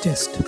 Test.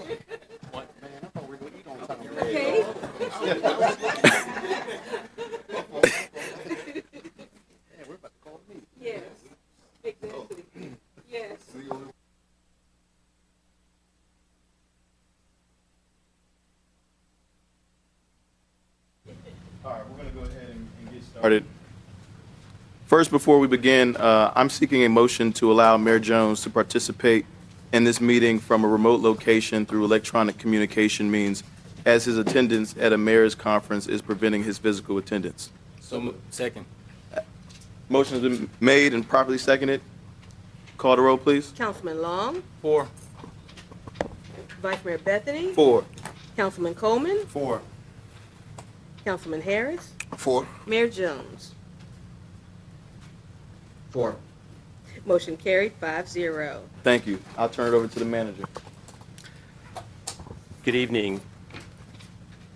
Okay. Yes, exactly. Yes. All right, we're going to go ahead and get started. First, before we begin, I'm seeking a motion to allow Mayor Jones to participate in this meeting from a remote location through electronic communication means, as his attendance at a mayor's conference is preventing his physical attendance. Second. Motion has been made and properly seconded. Call the roll, please. Councilman Long, 4. Vice Mayor Bethany, 4. Councilman Coleman, 4. Councilman Harris, 4. Mayor Jones. 4. Motion carried 5-0. Thank you. I'll turn it over to the manager. Good evening,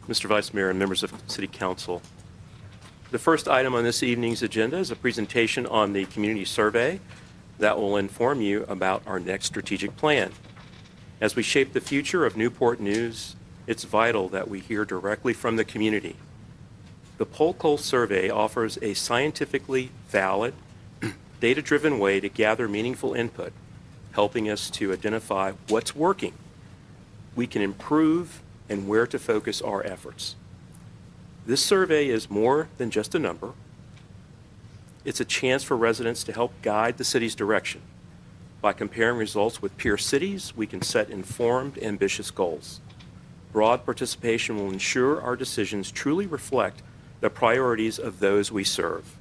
Mr. Vice Mayor and members of City Council. The first item on this evening's agenda is a presentation on the community survey that will inform you about our next strategic plan. As we shape the future of Newport News, it's vital that we hear directly from the community. The Polk survey offers a scientifically valid, data-driven way to gather meaningful input, helping us to identify what's working, we can improve, and where to focus our efforts. This survey is more than just a number. It's a chance for residents to help guide the city's direction. By comparing results with peer cities, we can set informed, ambitious goals. Broad participation will ensure our decisions truly reflect the priorities of those we serve.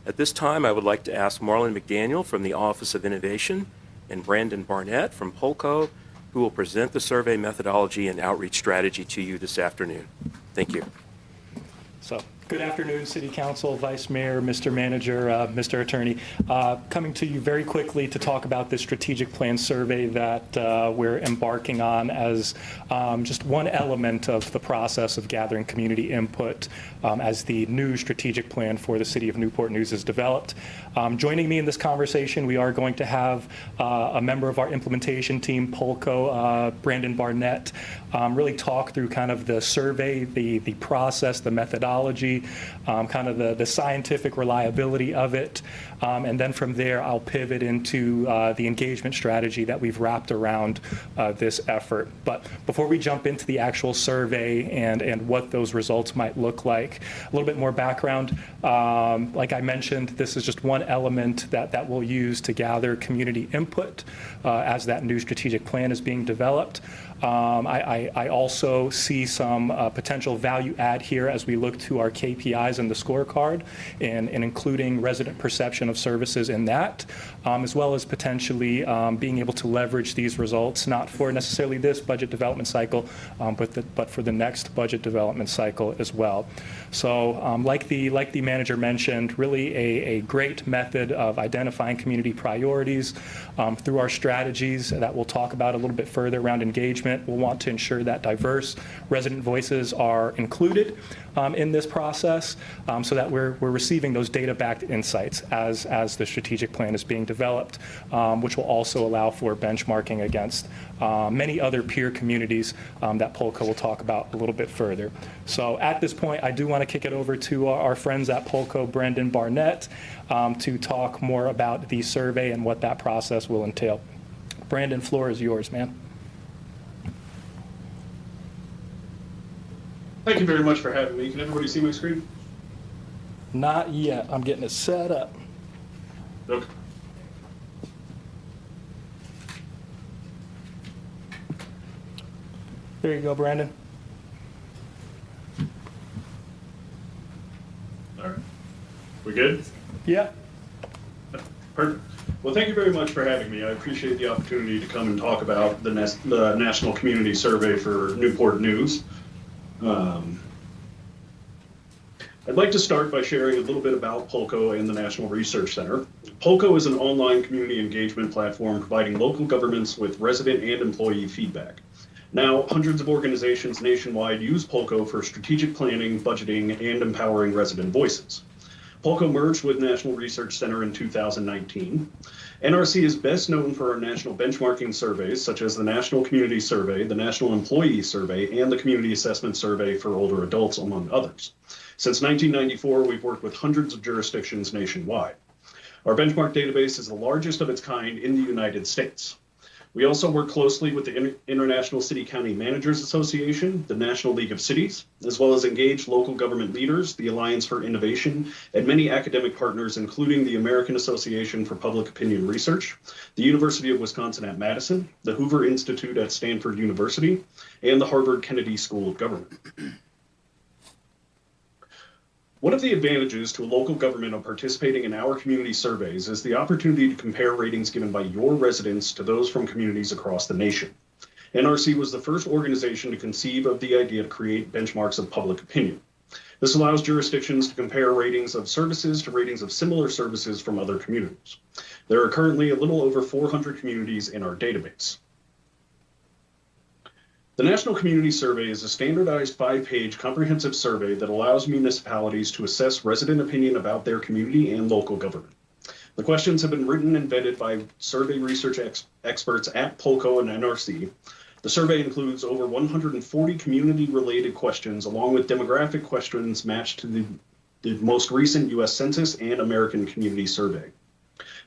At this time, I would like to ask Marlon McDaniel from the Office of Innovation and Brandon Barnett from Polco, who will present the survey methodology and outreach strategy to you this afternoon. Thank you. So, good afternoon, City Council, Vice Mayor, Mr. Manager, Mr. Attorney. Coming to you very quickly to talk about this strategic plan survey that we're embarking on as just one element of the process of gathering community input as the new strategic plan for the City of Newport News is developed. Joining me in this conversation, we are going to have a member of our implementation team, Polco, Brandon Barnett, really talk through kind of the survey, the process, the methodology, kind of the scientific reliability of it. And then from there, I'll pivot into the engagement strategy that we've wrapped around this effort. But before we jump into the actual survey and what those results might look like, a little bit more background. Like I mentioned, this is just one element that we'll use to gather community input as that new strategic plan is being developed. I also see some potential value add here as we look to our KPIs in the scorecard and including resident perception of services in that, as well as potentially being able to leverage these results, not for necessarily this budget development cycle, but for the next budget development cycle as well. So like the manager mentioned, really a great method of identifying community priorities through our strategies that we'll talk about a little bit further around engagement. We'll want to ensure that diverse resident voices are included in this process so that we're receiving those data-backed insights as the strategic plan is being developed, which will also allow for benchmarking against many other peer communities that Polco will talk about a little bit further. So at this point, I do want to kick it over to our friends at Polco, Brandon Barnett, to talk more about the survey and what that process will entail. Brandon, floor is yours, man. Thank you very much for having me. Can everybody see my screen? Not yet. I'm getting it set up. Okay. There you go, Brandon. All right. We good? Yeah. Perfect. Well, thank you very much for having me. I appreciate the opportunity to come and talk about the National Community Survey for Newport News. I'd like to start by sharing a little bit about POLCO and the National Research Center. POLCO is an online community engagement platform providing local governments with resident and employee feedback. Now, hundreds of organizations nationwide use POLCO for strategic planning, budgeting, and empowering resident voices. POLCO merged with National Research Center in 2019. NRC is best known for our national benchmarking surveys, such as the National Community Survey, the National Employee Survey, and the Community Assessment Survey for older adults, among others. Since 1994, we've worked with hundreds of jurisdictions nationwide. Our benchmark database is the largest of its kind in the United States. We also work closely with the International City County Managers Association, the National League of Cities, as well as engaged local government leaders, the Alliance for Innovation, and many academic partners, including the American Association for Public Opinion Research, the University of Wisconsin at Madison, the Hoover Institute at Stanford University, and the Harvard Kennedy School of Government. One of the advantages to a local government of participating in our community surveys is the opportunity to compare ratings given by your residents to those from communities across the nation. NRC was the first organization to conceive of the idea to create benchmarks of public opinion. This allows jurisdictions to compare ratings of services to ratings of similar services from other communities. There are currently a little over 400 communities in our database. The National Community Survey is a standardized 5-page comprehensive survey that allows municipalities to assess resident opinion about their community and local government. The questions have been written and vetted by survey research experts at POLCO and NRC. The survey includes over 140 community-related questions, along with demographic questions matched to the most recent U.S. Census and American Community Survey.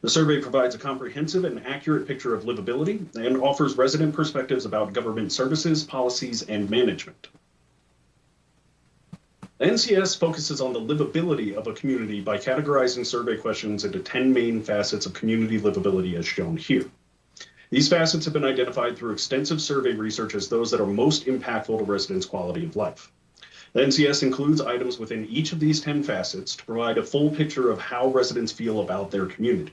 The survey provides a comprehensive and accurate picture of livability and offers resident perspectives about government services, policies, and management. NCS focuses on the livability of a community by categorizing survey questions into 10 main facets of community livability as shown here. These facets have been identified through extensive survey research as those that are most impactful to residents' quality of life. The NCS includes items within each of these 10 facets to provide a full picture of how residents feel about their community.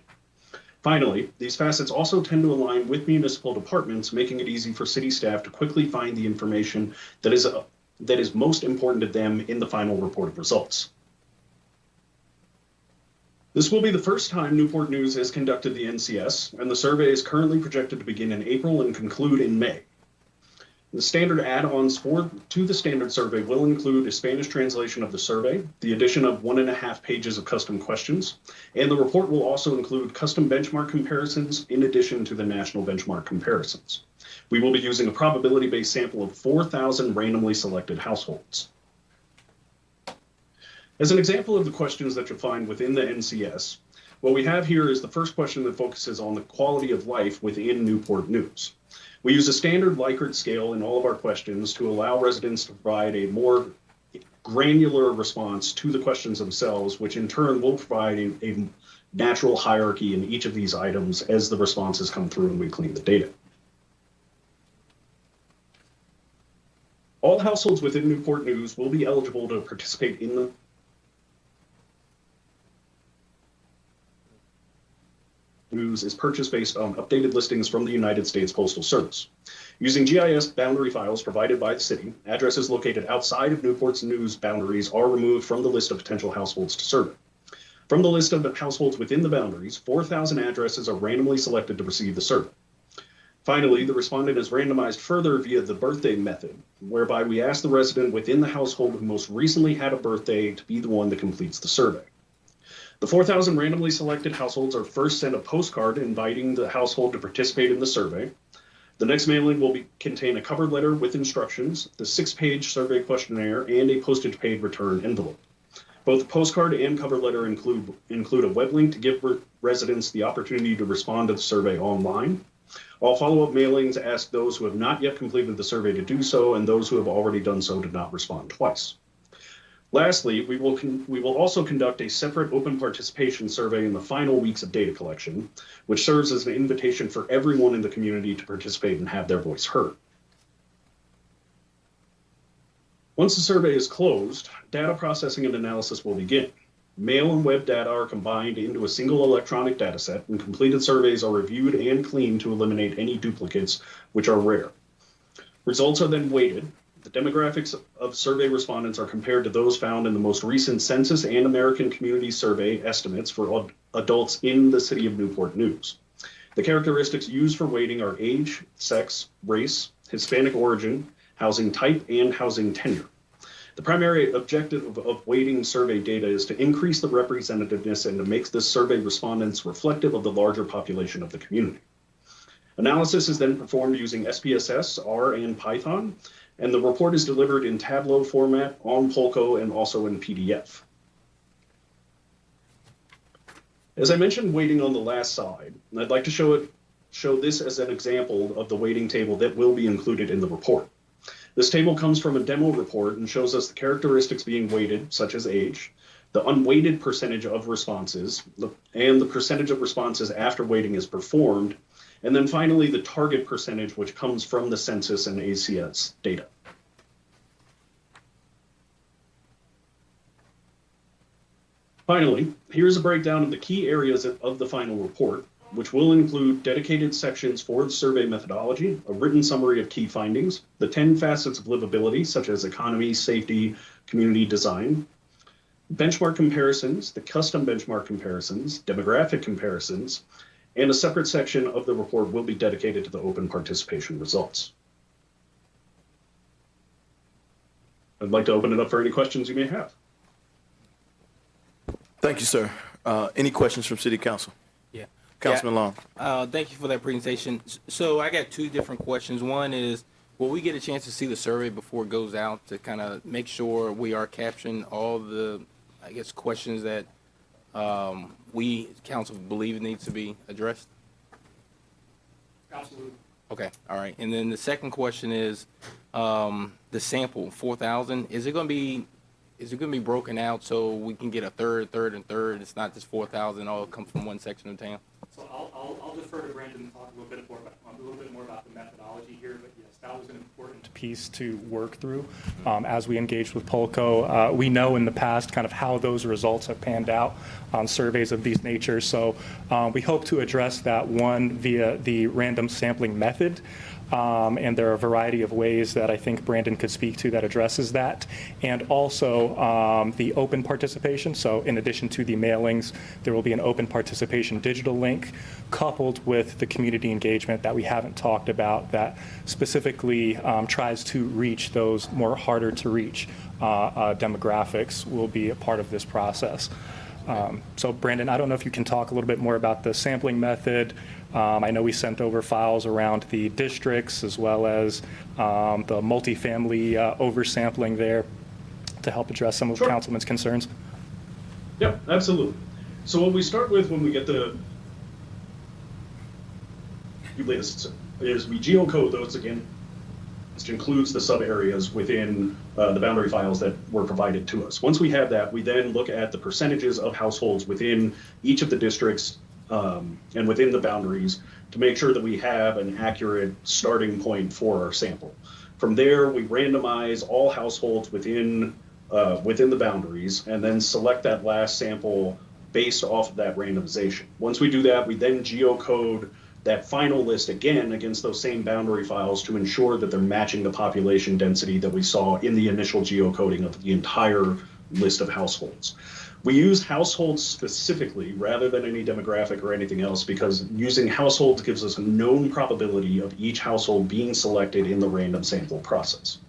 Finally, these facets also tend to align with municipal departments, making it easy for city staff to quickly find the information that is most important to them in the final report of results. This will be the first time Newport News has conducted the NCS, and the survey is currently projected to begin in April and conclude in May. The standard add-ons to the standard survey will include a Spanish translation of the survey, the addition of 1.5 pages of custom questions, and the report will also include custom benchmark comparisons in addition to the national benchmark comparisons. We will be using a probability-based sample of 4,000 randomly selected households. As an example of the questions that you'll find within the NCS, what we have here is the first question that focuses on the quality of life within Newport News. We use a standard Likert scale in all of our questions to allow residents to provide a more granular response to the questions themselves, which in turn will provide a natural hierarchy in each of these items as the responses come through and we clean the data. All households within Newport News will be eligible to participate in the News is purchased based on updated listings from the United States Postal Service. Using GIS boundary files provided by the city, addresses located outside of Newport's News boundaries are removed from the list of potential households to survey. From the list of households within the boundaries, 4,000 addresses are randomly selected to receive the survey. Finally, the respondent is randomized further via the birthday method, whereby we ask the resident within the household who most recently had a birthday to be the one that completes the survey. The 4,000 randomly selected households are first sent a postcard inviting the household to participate in the survey. The next mailing will contain a cover letter with instructions, the 6-page survey questionnaire, and a postage-paid return envelope. Both the postcard and cover letter include a web link to give residents the opportunity to respond to the survey online. All follow-up mailings ask those who have not yet completed the survey to do so, and those who have already done so to not respond twice. Lastly, we will also conduct a separate open participation survey in the final weeks of data collection, which serves as an invitation for everyone in the community to participate and have their voice heard. Once the survey is closed, data processing and analysis will begin. Mail and web data are combined into a single electronic data set, and completed surveys are reviewed and cleaned to eliminate any duplicates, which are rare. Results are then weighted. The demographics of survey respondents are compared to those found in the most recent Census and American Community Survey estimates for adults in the city of Newport News. The characteristics used for weighting are age, sex, race, Hispanic origin, housing type, and housing tenure. The primary objective of weighting survey data is to increase the representativeness and to make the survey respondents reflective of the larger population of the community. Analysis is then performed using SPSS, R, and Python, and the report is delivered in Tableau format on Polko and also in PDF. As I mentioned weighting on the last slide, I'd like to show this as an example of the weighting table that will be included in the report. This table comes from a demo report and shows us the characteristics being weighted, such as age, the unweighted percentage of responses, and the percentage of responses after weighting is performed, and then finally the target percentage, which comes from the census and ACS data. Finally, here's a breakdown of the key areas of the final report, which will include dedicated sections for the survey methodology, a written summary of key findings, the 10 facets of livability, such as economy, safety, community design, benchmark comparisons, the custom benchmark comparisons, demographic comparisons, and a separate section of the report will be dedicated to the open participation results. I'd like to open it up for any questions you may have. Thank you, sir. Any questions from City Council? Yeah. Councilman Long. Thank you for that presentation. So I got two different questions. One is, will we get a chance to see the survey before it goes out to kind of make sure we are capturing all the, I guess, questions that we, council, believe needs to be addressed? Absolutely. Okay, all right. And then the second question is, the sample, 4,000, is it going to be broken out so we can get a third, and third? It's not just 4,000 all come from one section of town? So I'll defer to Brandon and talk a little bit more about the methodology here, but yes, that was an important piece to work through as we engaged with Polko. We know in the past kind of how those results have panned out on surveys of these nature. So we hope to address that one via the random sampling method. And there are a variety of ways that I think Brandon could speak to that addresses that. And also the open participation. So in addition to the mailings, there will be an open participation digital link coupled with the community engagement that we haven't talked about that specifically tries to reach those more harder to reach demographics will be a part of this process. So Brandon, I don't know if you can talk a little bit more about the sampling method. I know we sent over files around the districts as well as the multifamily oversampling there to help address some of Sure. Councilman's concerns. Yep, absolutely. So what we start with when we get the lists is we geocode those again, which includes the sub areas within the boundary files that were provided to us. Once we have that, we then look at the percentages of households within each of the districts and within the boundaries to make sure that we have an accurate starting point for our sample. From there, we randomize all households within the boundaries and then select that last sample based off of that randomization. Once we do that, we then geocode that final list again against those same boundary files to ensure that they're matching the population density that we saw in the initial geocoding of the entire list of households. We use households specifically rather than any demographic or anything else because using households gives us a known probability of each household being selected in the random sample process.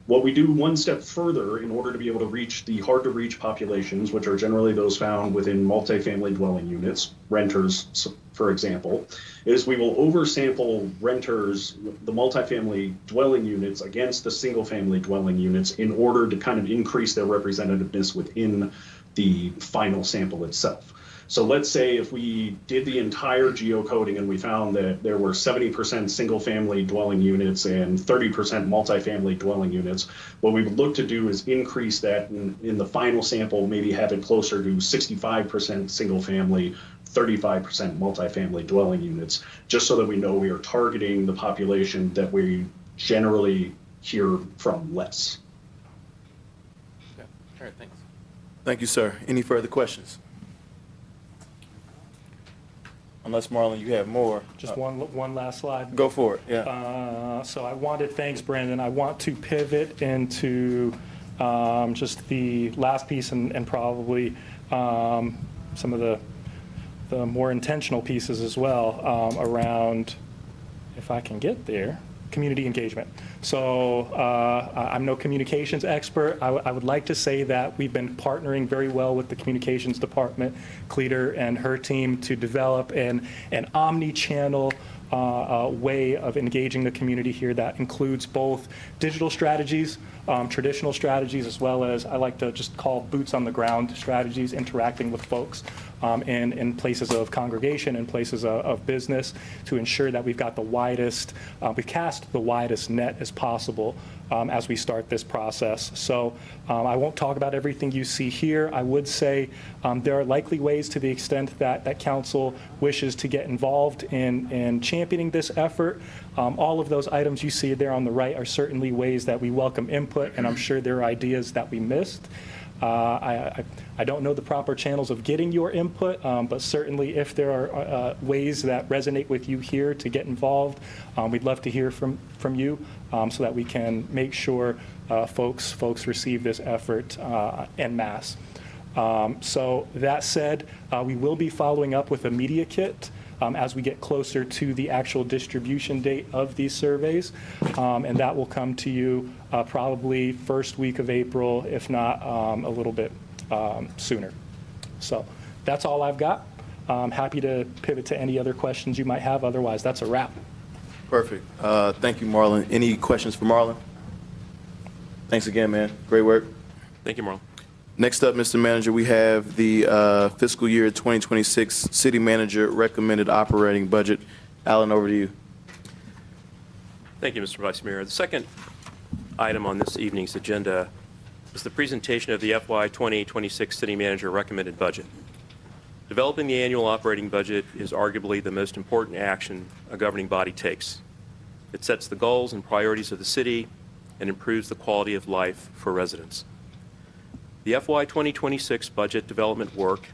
What we do one step further in order to be able to reach the hard to reach populations, which are generally those found within multifamily dwelling units, renters, for example, is we will oversample renters, the multifamily dwelling units against the single family dwelling units in order to kind of increase their representativeness within the final sample itself. So let's say if we did the entire geocoding and we found that there were 70% single-family dwelling units and 30% multifamily dwelling units, what we would look to do is increase that in the final sample, maybe have it closer to 65% single-family, 35% multifamily dwelling units, just so that we know we are targeting the population that we generally hear from less. Okay. All right, thanks. Thank you, sir. Any further questions? Unless, Marlon, you have more. Just one last slide. Go for it, yeah. So I wanted, thanks, Brandon. I want to pivot into just the last piece and probably some of the more intentional pieces as well around, if I can get there, community engagement. So I'm no communications expert. I would like to say that we've been partnering very well with the communications department, Cleater and her team, to develop an omni-channel way of engaging the community here that includes both digital strategies, traditional strategies, as well as I like to just call boots on the ground strategies, interacting with folks in places of congregation and places of business to ensure that we've got the widest, we cast the widest net as possible as we start this process. So I won't talk about everything you see here. I would say there are likely ways, to the extent that council wishes to get involved in championing this effort. All of those items you see there on the right are certainly ways that we welcome input, and I'm sure there are ideas that we missed. I don't know the proper channels of getting your input, but certainly if there are ways that resonate with you here to get involved, we'd love to hear from you so that we can make sure folks receive this effort en masse. So that said, we will be following up with a media kit as we get closer to the actual distribution date of these surveys, and that will come to you probably first week of April, if not a little bit sooner. So that's all I've got. I'm happy to pivot to any other questions you might have. Otherwise, that's a wrap. Perfect. Thank you, Marlon. Any questions for Marlon? Thanks again, man. Great work. Thank you, Marlon. Next up, Mr. Manager, we have the fiscal year 2026 City Manager Recommended Operating Budget. Alan, over to you. Thank you, Mr. Vice Mayor. The second item on this evening's agenda is the presentation of the FY 2026 City Manager Recommended Budget. Developing the annual operating budget is arguably the most important action a governing body takes. It sets the goals and priorities of the city and improves the quality of life for residents. The FY 2026 budget development work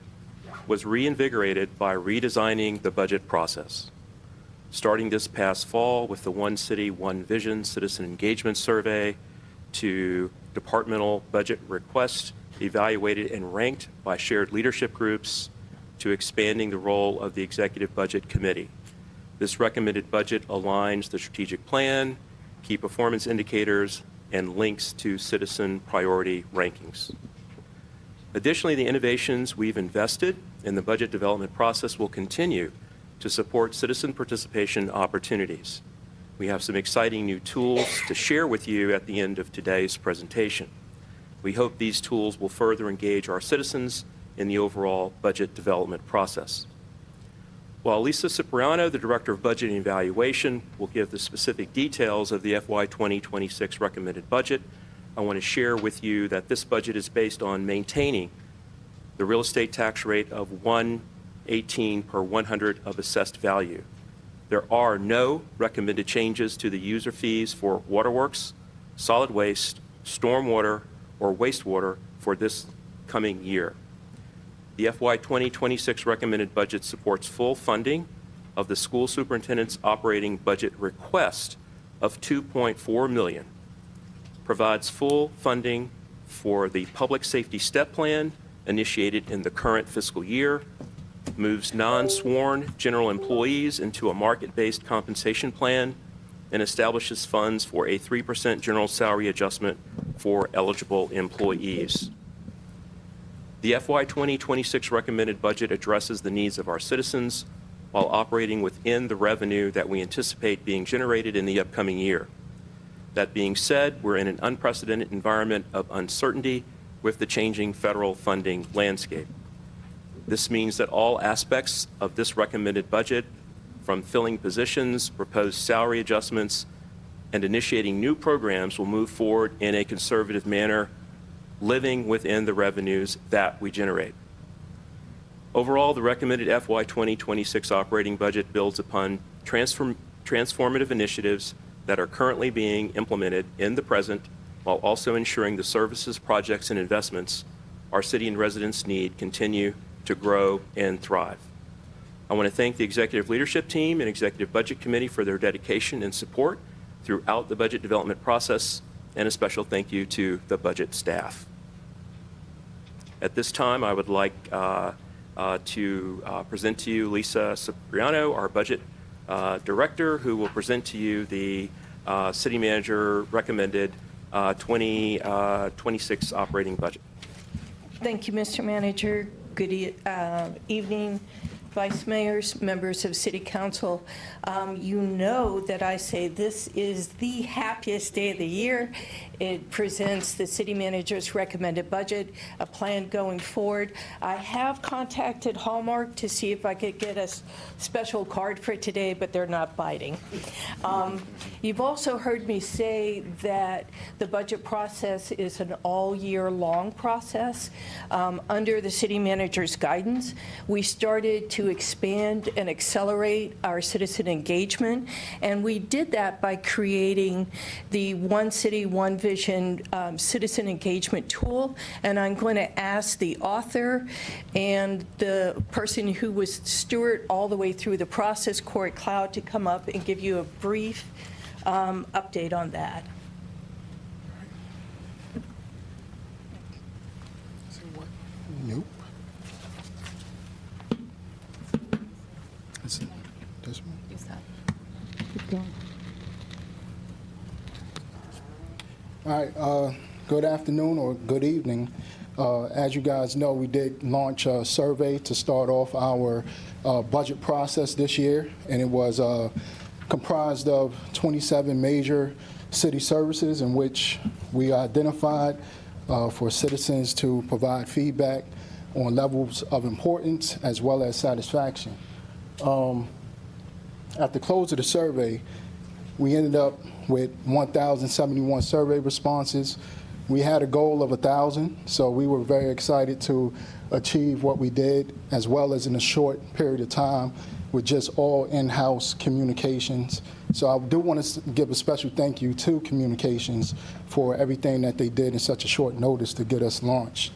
was reinvigorated by redesigning the budget process. Starting this past fall with the One City, One Vision Citizen Engagement Survey, to departmental budget requests evaluated and ranked by shared leadership groups, to expanding the role of the Executive Budget Committee. This recommended budget aligns the strategic plan, key performance indicators, and links to citizen priority rankings. Additionally, the innovations we've invested in the budget development process will continue to support citizen participation opportunities. We have some exciting new tools to share with you at the end of today's presentation. We hope these tools will further engage our citizens in the overall budget development process. While Lisa Cipriano, the Director of Budget and Evaluation, will give the specific details of the FY 2026 recommended budget, I want to share with you that this budget is based on maintaining the real estate tax rate of $1.18 per 100 of assessed value. There are no recommended changes to the user fees for waterworks, solid waste, stormwater, or wastewater for this coming year. The FY 2026 recommended budget supports full funding of the school superintendent's operating budget request of $2.4 million, provides full funding for the public safety step plan initiated in the current fiscal year, moves non-sworn general employees into a market-based compensation plan, and establishes funds for a 3% general salary adjustment for eligible employees. The FY 2026 recommended budget addresses the needs of our citizens while operating within the revenue that we anticipate being generated in the upcoming year. That being said, we're in an unprecedented environment of uncertainty with the changing federal funding landscape. This means that all aspects of this recommended budget, from filling positions, proposed salary adjustments, and initiating new programs, will move forward in a conservative manner, living within the revenues that we generate. Overall, the recommended FY 2026 operating budget builds upon transformative initiatives that are currently being implemented in the present, while also ensuring the services, projects, and investments our city and residents need continue to grow and thrive. I want to thank the executive leadership team and executive budget committee for their dedication and support throughout the budget development process, and a special thank you to the budget staff. At this time, I would like to present to you Lisa Cipriano, our budget director, who will present to you the city manager recommended 2026 operating budget. Thank you, Mr. Manager. Good evening, vice mayors, members of city council. You know that I say this is the happiest day of the year. It presents the city manager's recommended budget, a plan going forward. I have contacted Hallmark to see if I could get a special card for today, but they're not biting. You've also heard me say that the budget process is an all-year-long process. Under the city manager's guidance, we started to expand and accelerate our citizen engagement, and we did that by creating the One City, One Vision citizen engagement tool. And I'm going to ask the author and the person who was steward all the way through the process, Corey Cloud, to come up and give you a brief update on that. Nope. Is it this one? All right, good afternoon or good evening. As you guys know, we did launch a survey to start off our budget process this year, and it was comprised of 27 major city services in which we identified for citizens to provide feedback on levels of importance as well as satisfaction. At the close of the survey, we ended up with 1,071 survey responses. We had a goal of 1,000, so we were very excited to achieve what we did, as well as in a short period of time with just all in-house communications. So I do want to give a special thank you to communications for everything that they did in such a short notice to get us launched.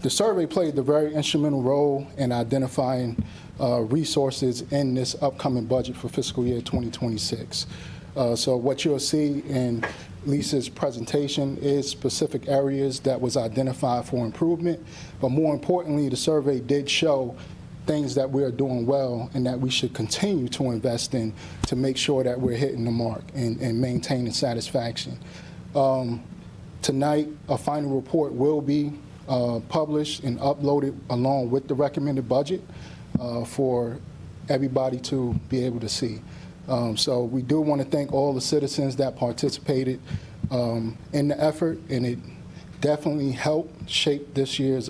The survey played a very instrumental role in identifying resources in this upcoming budget for fiscal year 2026. So what you'll see in Lisa's presentation is specific areas that was identified for improvement, but more importantly, the survey did show things that we are doing well and that we should continue to invest in to make sure that we're hitting the mark and maintaining satisfaction. Tonight, a final report will be published and uploaded along with the recommended budget for everybody to be able to see. So we do want to thank all the citizens that participated in the effort, and it definitely helped shape this year's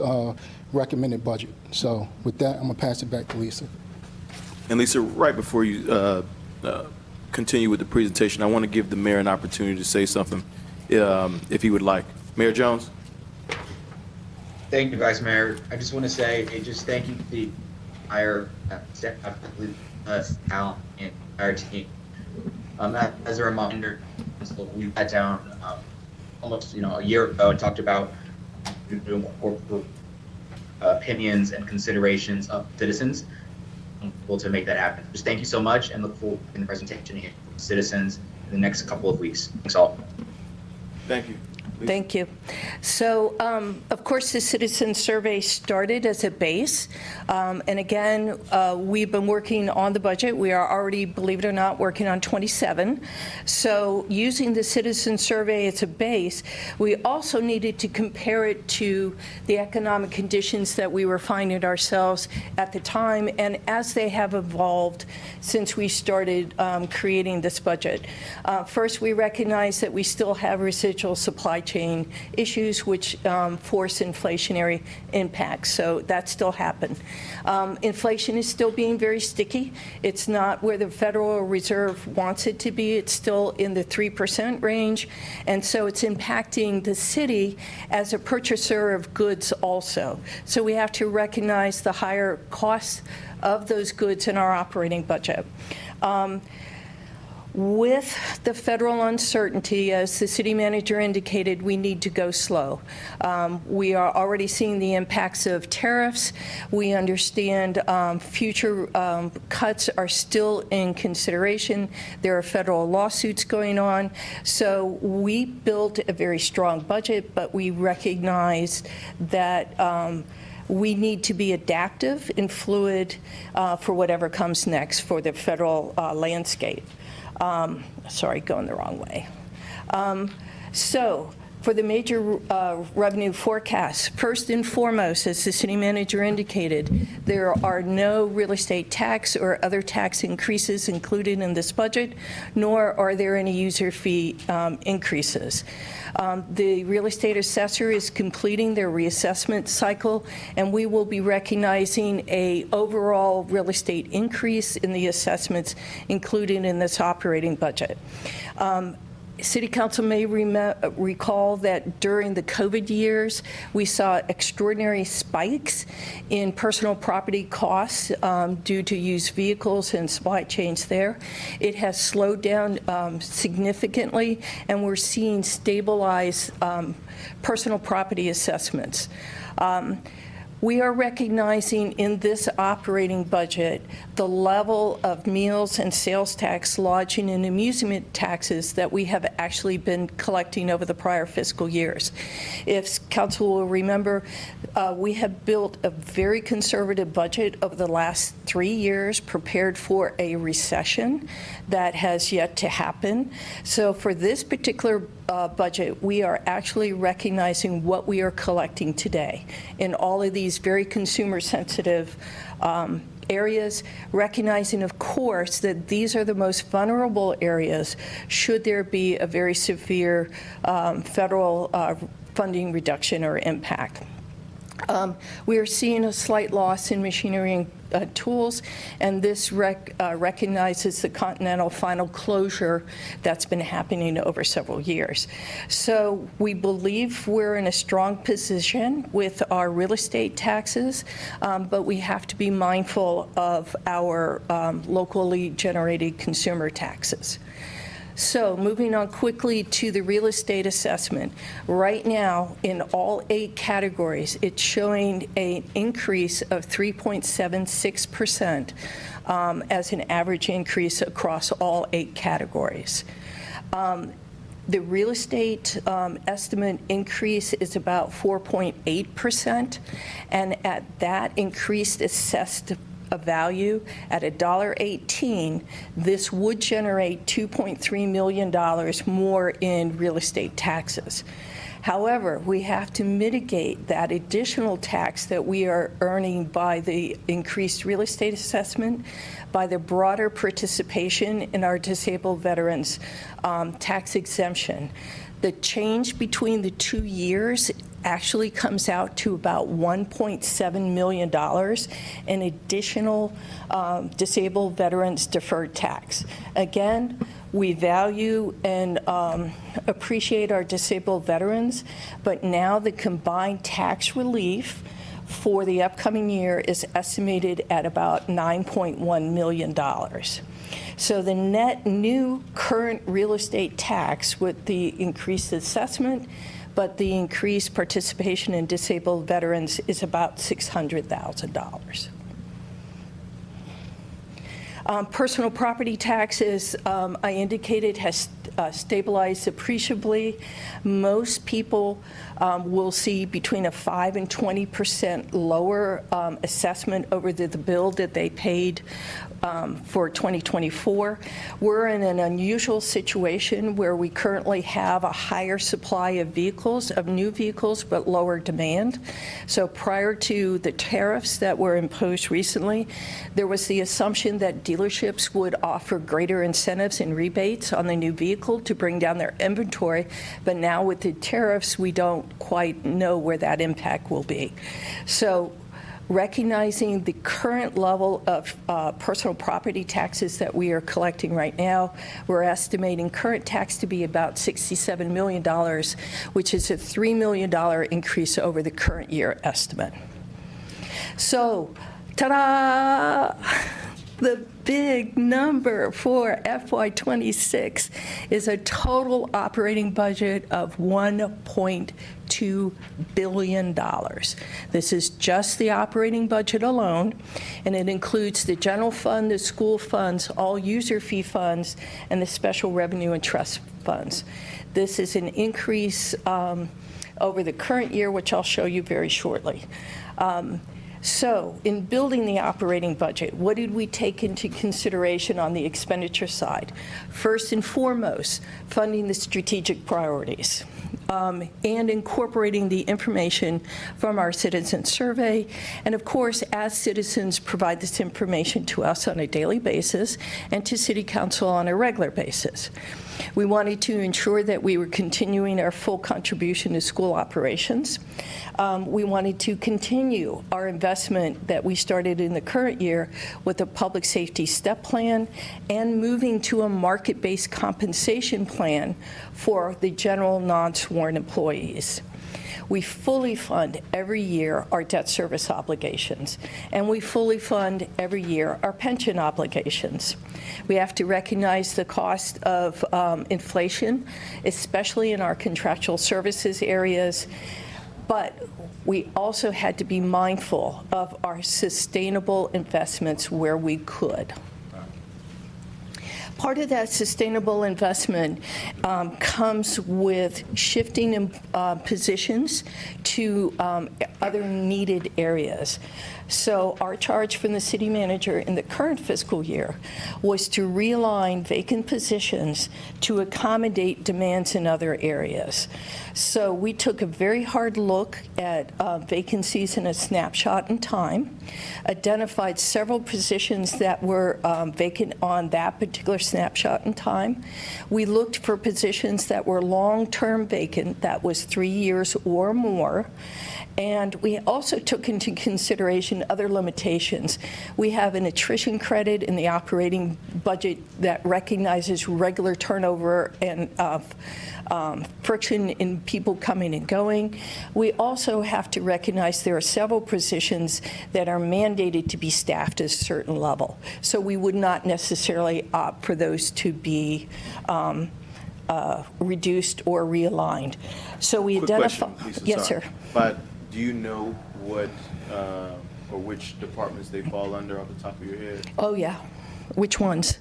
recommended budget. So with that, I'm going to pass it back to Lisa. And Lisa, right before you continue with the presentation, I want to give the mayor an opportunity to say something, if he would like. Mayor Jones? Thank you, Vice Mayor. I just want to say, just thank you to the entire staff, talent, and our team. As a reminder, we sat down almost a year ago and talked about doing corporate opinions and considerations of citizens. I'm able to make that happen. Just thank you so much, and look forward to the presentation here from citizens in the next couple of weeks. Thanks all. Thank you. Lisa? Thank you. So, of course, the citizen survey started as a base. And again, we've been working on the budget. We are already, believe it or not, working on 27. So using the citizen survey as a base, we also needed to compare it to the economic conditions that we were finding ourselves at the time and as they have evolved since we started creating this budget. First, we recognize that we still have residual supply chain issues, which force inflationary impacts. So that still happened. Inflation is still being very sticky. It's not where the Federal Reserve wants it to be. It's still in the 3% range. And so it's impacting the city as a purchaser of goods also. So we have to recognize the higher costs of those goods in our operating budget. With the federal uncertainty, as the city manager indicated, we need to go slow. We are already seeing the impacts of tariffs. We understand future cuts are still in consideration. There are federal lawsuits going on. So we built a very strong budget, but we recognize that we need to be adaptive and fluid for whatever comes next for the federal landscape. Sorry, going the wrong way. So for the major revenue forecasts, first and foremost, as the city manager indicated, there are no real estate tax or other tax increases included in this budget, nor are there any user fee increases. The real estate assessor is completing their reassessment cycle, and we will be recognizing a overall real estate increase in the assessments included in this operating budget. City Council may recall that during the COVID years, we saw extraordinary spikes in personal property costs due to used vehicles and supply chains there. It has slowed down significantly, and we're seeing stabilized personal property assessments. We are recognizing in this operating budget the level of meals and sales tax, lodging, and amusement taxes that we have actually been collecting over the prior fiscal years. If council will remember, we have built a very conservative budget over the last 3 years, prepared for a recession that has yet to happen. So for this particular budget, we are actually recognizing what we are collecting today in all of these very consumer-sensitive areas, recognizing, of course, that these are the most vulnerable areas should there be a very severe federal funding reduction or impact. We are seeing a slight loss in machinery and tools, and this recognizes the Continental final closure that's been happening over several years. So we believe we're in a strong position with our real estate taxes, but we have to be mindful of our locally generated consumer taxes. So moving on quickly to the real estate assessment. Right now, in all 8 categories, it's showing an increase of 3.76% as an average increase across all 8 categories. The real estate estimate increase is about 4.8%, and at that increased assessed a value at $1.18, this would generate $2.3 million more in real estate taxes. However, we have to mitigate that additional tax that we are earning by the increased real estate assessment, by the broader participation in our disabled veterans tax exemption. The change between the 2 years actually comes out to about $1.7 million in additional disabled veterans deferred tax. Again, we value and appreciate our disabled veterans, but now the combined tax relief for the upcoming year is estimated at about $9.1 million. So the net new current real estate tax with the increased assessment, but the increased participation in disabled veterans is about $600,000. Personal property taxes, I indicated, has stabilized appreciably. Most people will see between a 5 and 20% lower assessment over the bill that they paid for 2024. We're in an unusual situation where we currently have a higher supply of vehicles, of new vehicles, but lower demand. So prior to the tariffs that were imposed recently, there was the assumption that dealerships would offer greater incentives and rebates on the new vehicle to bring down their inventory, but now with the tariffs, we don't quite know where that impact will be. So recognizing the current level of personal property taxes that we are collecting right now, we're estimating current tax to be about $67 million, which is a $3 million increase over the current year estimate. So, ta-da! The big number for FY26 is a total operating budget of $1.2 billion. This is just the operating budget alone, and it includes the general fund, the school funds, all user fee funds, and the special revenue and trust funds. This is an increase over the current year, which I'll show you very shortly. So in building the operating budget, what did we take into consideration on the expenditure side? First and foremost, funding the strategic priorities and incorporating the information from our citizen survey. And of course, as citizens provide this information to us on a daily basis and to City Council on a regular basis. We wanted to ensure that we were continuing our full contribution to school operations. We wanted to continue our investment that we started in the current year with a public safety step plan and moving to a market-based compensation plan for the general non-sworn employees. We fully fund every year our debt service obligations, and we fully fund every year our pension obligations. We have to recognize the cost of inflation, especially in our contractual services areas, but we also had to be mindful of our sustainable investments where we could. Part of that sustainable investment comes with shifting positions to other needed areas. So our charge from the city manager in the current fiscal year was to realign vacant positions to accommodate demands in other areas. So we took a very hard look at vacancies in a snapshot in time, identified several positions that were vacant on that particular snapshot in time. We looked for positions that were long-term vacant, that was 3 years or more. And we also took into consideration other limitations. We have an attrition credit in the operating budget that recognizes regular turnover and friction in people coming and going. We also have to recognize there are several positions that are mandated to be staffed at a certain level. So we would not necessarily opt for those to be reduced or realigned. So we Quick identify. question, Lisa, Yes, sorry. sir. But do you know what, or which departments they fall under off the top of your head? Oh, yeah. Which ones?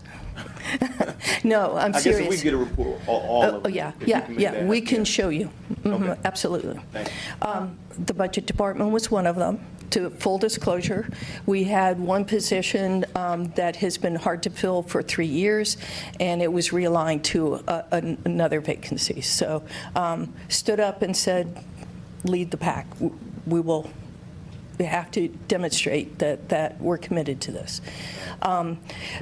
No, I'm I serious. guess if we get a report, all of them. Yeah, if you yeah, can make yeah. that We happen. can show you. Mhm, Okay. absolutely. Thank you. The budget department was one of them. To full disclosure, we had one position that has been hard to fill for 3 years, and it was realigned to another vacancy. So stood up and said, lead the pack. We have to demonstrate that we're committed to this.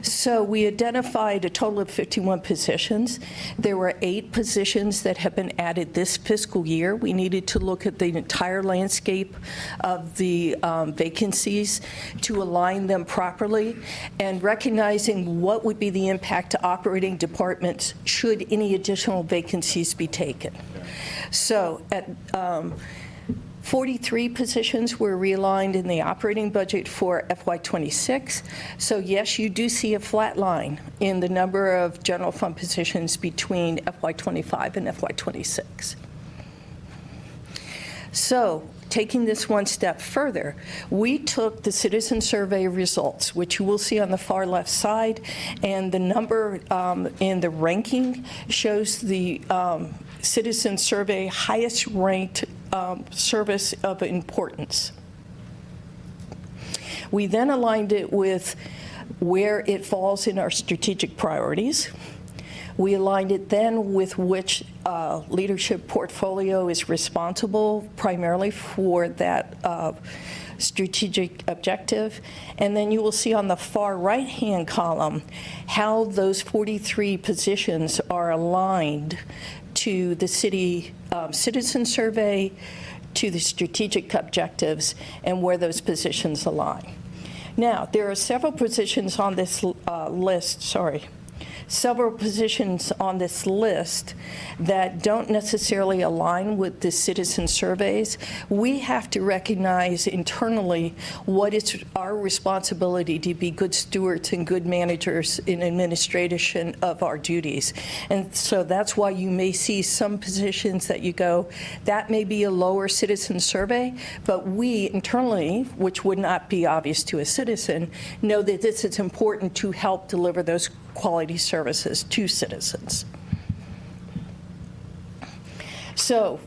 So we identified a total of 51 positions. There were 8 positions that have been added this fiscal year. We needed to look at the entire landscape of the vacancies to align them properly and recognizing what would be the impact to operating departments should any additional vacancies be taken. So at 43 positions were realigned in the operating budget for FY26. So yes, you do see a flat line in the number of general fund positions between FY25 and FY26. So taking this one step further, we took the citizen survey results, which you will see on the far left side, and the number in the ranking shows the citizen survey highest ranked service of importance. We then aligned it with where it falls in our strategic priorities. We aligned it then with which leadership portfolio is responsible primarily for that strategic objective. And then you will see on the far right-hand column how those 43 positions are aligned to the city citizen survey, to the strategic objectives, and where those positions align. Now, there are several positions on this list that don't necessarily align with the citizen surveys. We have to recognize internally what is our responsibility to be good stewards and good managers in administration of our duties. And so that's why you may see some positions that you go, that may be a lower citizen survey, but we internally, which would not be obvious to a citizen, know that this is important to help deliver those quality services to citizens. So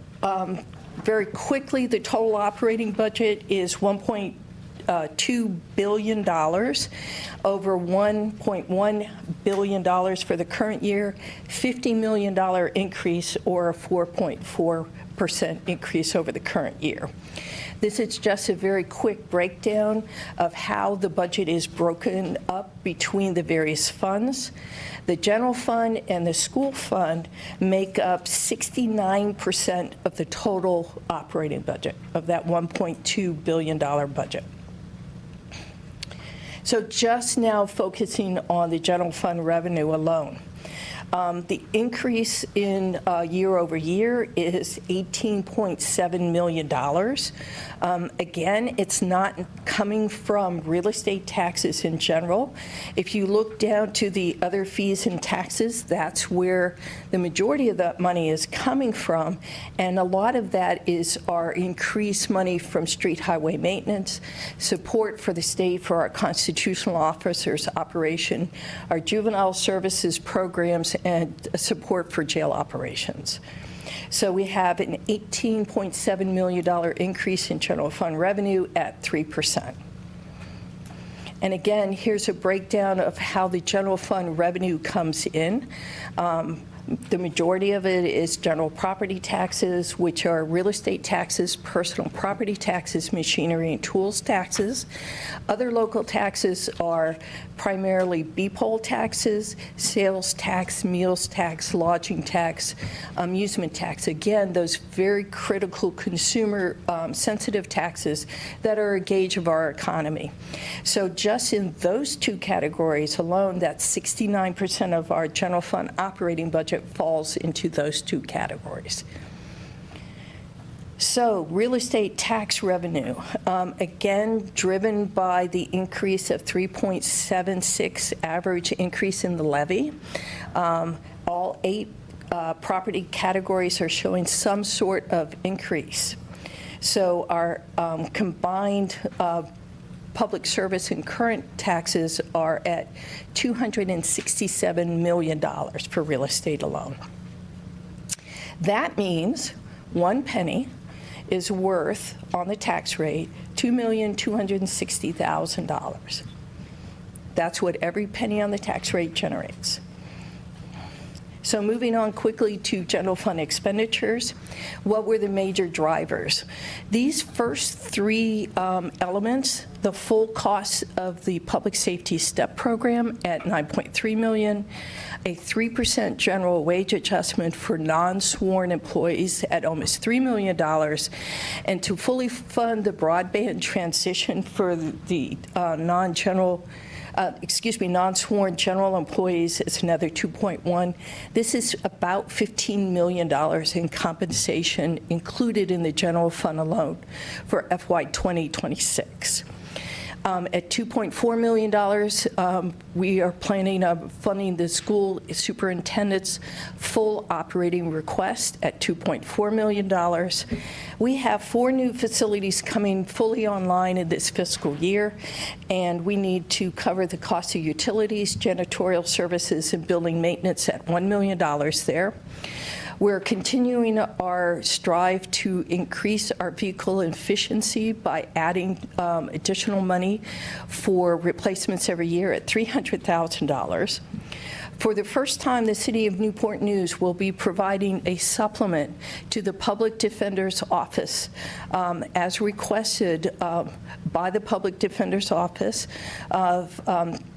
very quickly, the total operating budget is $1.2 billion, over $1.1 billion for the current year, $50 million increase, or a 4.4% increase over the current year. This is just a very quick breakdown of how the budget is broken up between the various funds. The general fund and the school fund make up 69% of the total operating budget of that $1.2 billion budget. So just now focusing on the general fund revenue alone. The increase in year over year is $18.7 million. Again, it's not coming from real estate taxes in general. If you look down to the other fees and taxes, that's where the majority of that money is coming from. And a lot of that is our increased money from street highway maintenance, support for the state for our constitutional officers operation, our juvenile services programs, and support for jail operations. So we have an $18.7 million increase in general fund revenue at 3%. And again, here's a breakdown of how the general fund revenue comes in. The majority of it is general property taxes, which are real estate taxes, personal property taxes, machinery and tools taxes. Other local taxes are primarily B-poll taxes, sales tax, meals tax, lodging tax, amusement tax. Again, those very critical consumer sensitive taxes that are a gauge of our economy. So just in those two categories alone, that's 69% of our general fund operating budget falls into those two categories. So real estate tax revenue, again, driven by the increase of 3.76 average increase in the levy. All 8 property categories are showing some sort of increase. So our combined public service and current taxes are at $267 million for real estate alone. That means 1 penny is worth, on the tax rate, $2,260,000. That's what every penny on the tax rate generates. So moving on quickly to general fund expenditures, what were the major drivers? These first 3 elements, the full cost of the public safety STEP program at $9.3 million, a 3% general wage adjustment for non-sworn employees at almost $3 million, and to fully fund the broadband transition for the non-sworn general employees is another 2.1. This is about $15 million in compensation included in the general fund alone for FY 2026. At $2.4 million, we are planning on funding the school superintendent's full operating request at $2.4 million. We have 4 new facilities coming fully online in this fiscal year, and we need to cover the cost of utilities, janitorial services, and building maintenance at $1 million there. We're continuing our strive to increase our vehicle efficiency by adding additional money for replacements every year at $300,000. For the first time, the City of Newport News will be providing a supplement to the Public Defender's Office as requested by the Public Defender's Office of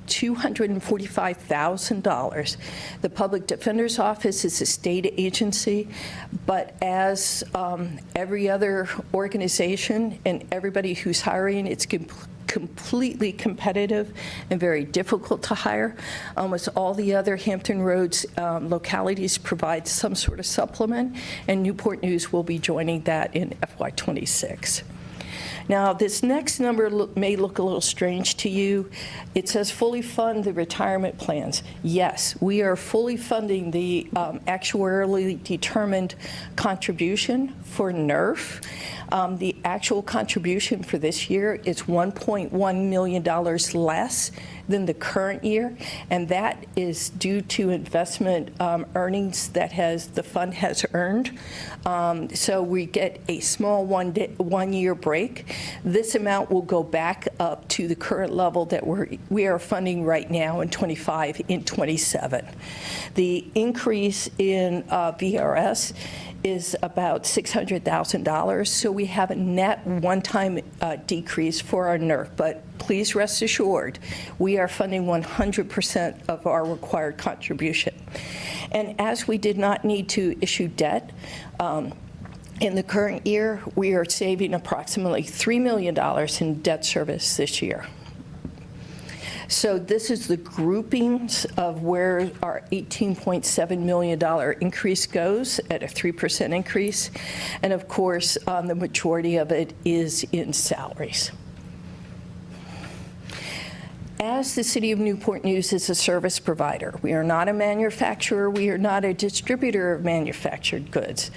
$245,000. The Public Defender's Office is a state agency, but as every other organization and everybody who's hiring, it's completely competitive and very difficult to hire. Almost all the other Hampton Roads localities provide some sort of supplement, and Newport News will be joining that in FY26. Now, this next number may look a little strange to you. It says fully fund the retirement plans. Yes, we are fully funding the actuarially determined contribution for NERF. The actual contribution for this year is $1.1 million less than the current year, and that is due to investment earnings that the fund has earned. So we get a small one-year break. This amount will go back up to the current level that we are funding right now in 25 in 27. The increase in VRS is about $600,000, so we have a net one-time decrease for our NERF, but please rest assured, we are funding 100% of our required contribution. And as we did not need to issue debt, in the current year, we are saving approximately $3 million in debt service this year. So this is the groupings of where our $18.7 million increase goes at a 3% increase. And of course, the majority of it is in salaries. As the City of Newport News is a service provider, we are not a manufacturer, we are not a distributor of manufactured goods.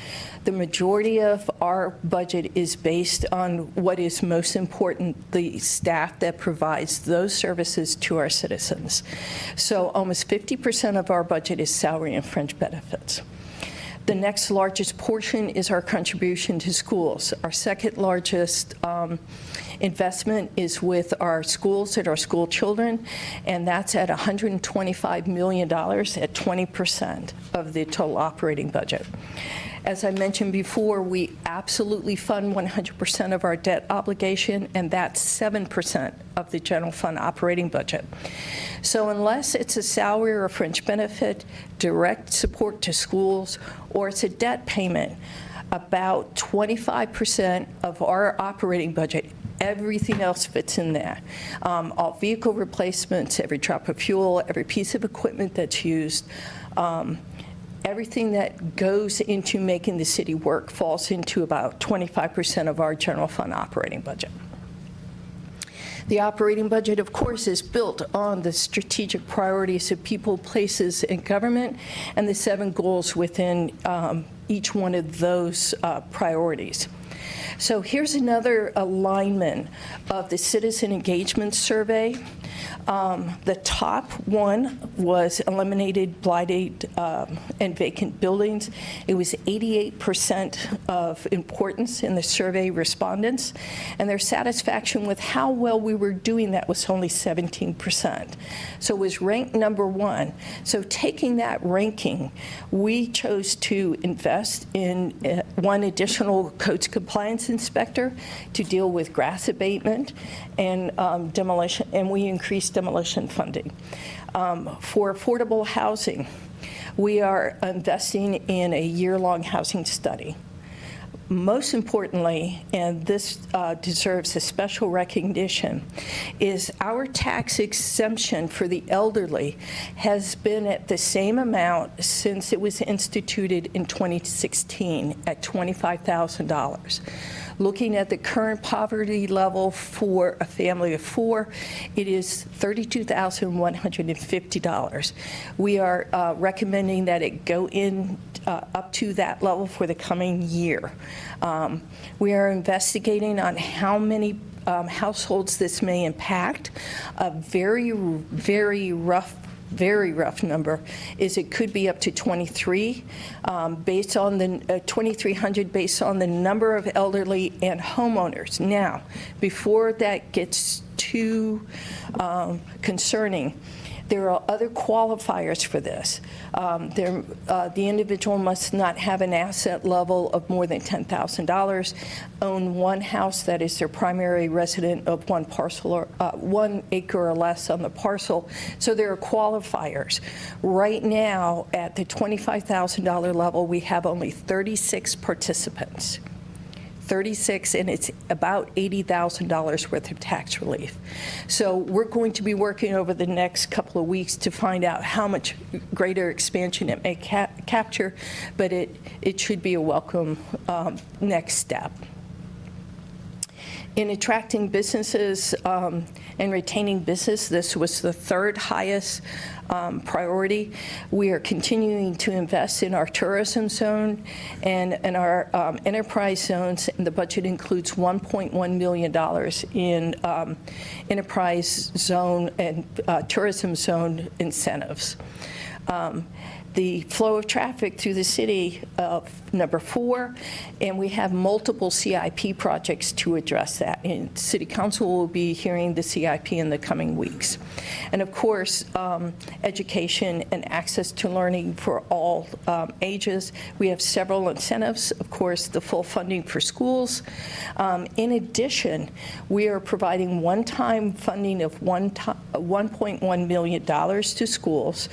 The majority of our budget is based on what is most important, the staff that provides those services to our citizens. So almost 50% of our budget is salary and fringe benefits. The next largest portion is our contribution to schools. Our second largest investment is with our schools and our school children, and that's at $125 million at 20% of the total operating budget. As I mentioned before, we absolutely fund 100% of our debt obligation, and that's 7% of the general fund operating budget. So unless it's a salary or a fringe benefit, direct support to schools, or it's a debt payment, about 25% of our operating budget, everything else fits in there. All vehicle replacements, every drop of fuel, every piece of equipment that's used, everything that goes into making the city work falls into about 25% of our general fund operating budget. The operating budget, of course, is built on the strategic priorities of people, places, and government, and the 7 goals within each one of those priorities. So here's another alignment of the citizen engagement survey. The top one was eliminated blighted and vacant buildings. It was 88% of importance in the survey respondents, and their satisfaction with how well we were doing that was only 17%. So it was ranked number 1. So taking that ranking, we chose to invest in one additional codes compliance inspector to deal with grass abatement and demolition, and we increased demolition funding. For affordable housing, we are investing in a year-long housing study. Most importantly, and this deserves a special recognition, is our tax exemption for the elderly has been at the same amount since it was instituted in 2016 at $25,000. Looking at the current poverty level for a family of 4, it is $32,150. We are recommending that it go in up to that level for the coming year. We are investigating on how many households this may impact. A very rough number is it could be up to 23 based on the 2,300 based on the number of elderly and homeowners. Now, before that gets too concerning, There are other qualifiers for this. The individual must not have an asset level of more than $10,000, own one house that is their primary resident of one parcel or 1 acre or less on the parcel. So there are qualifiers. Right now, at the $25,000 level, we have only 36 participants. 36, and it's about $80,000 worth of tax relief. So we're going to be working over the next couple of weeks to find out how much greater expansion it may capture, but it should be a welcome next step. In attracting businesses and retaining business, this was the third highest priority. We are continuing to invest in our tourism zone and our enterprise zones, and the budget includes $1.1 million in enterprise zone and tourism zone incentives. The flow of traffic through the city, number 4, and we have multiple CIP projects to address that. And City Council will be hearing the CIP in the coming weeks. And of course, education and access to learning for all ages. We have several incentives, of course, the full funding for schools. In addition, we are providing one-time funding of $1.1 million to schools,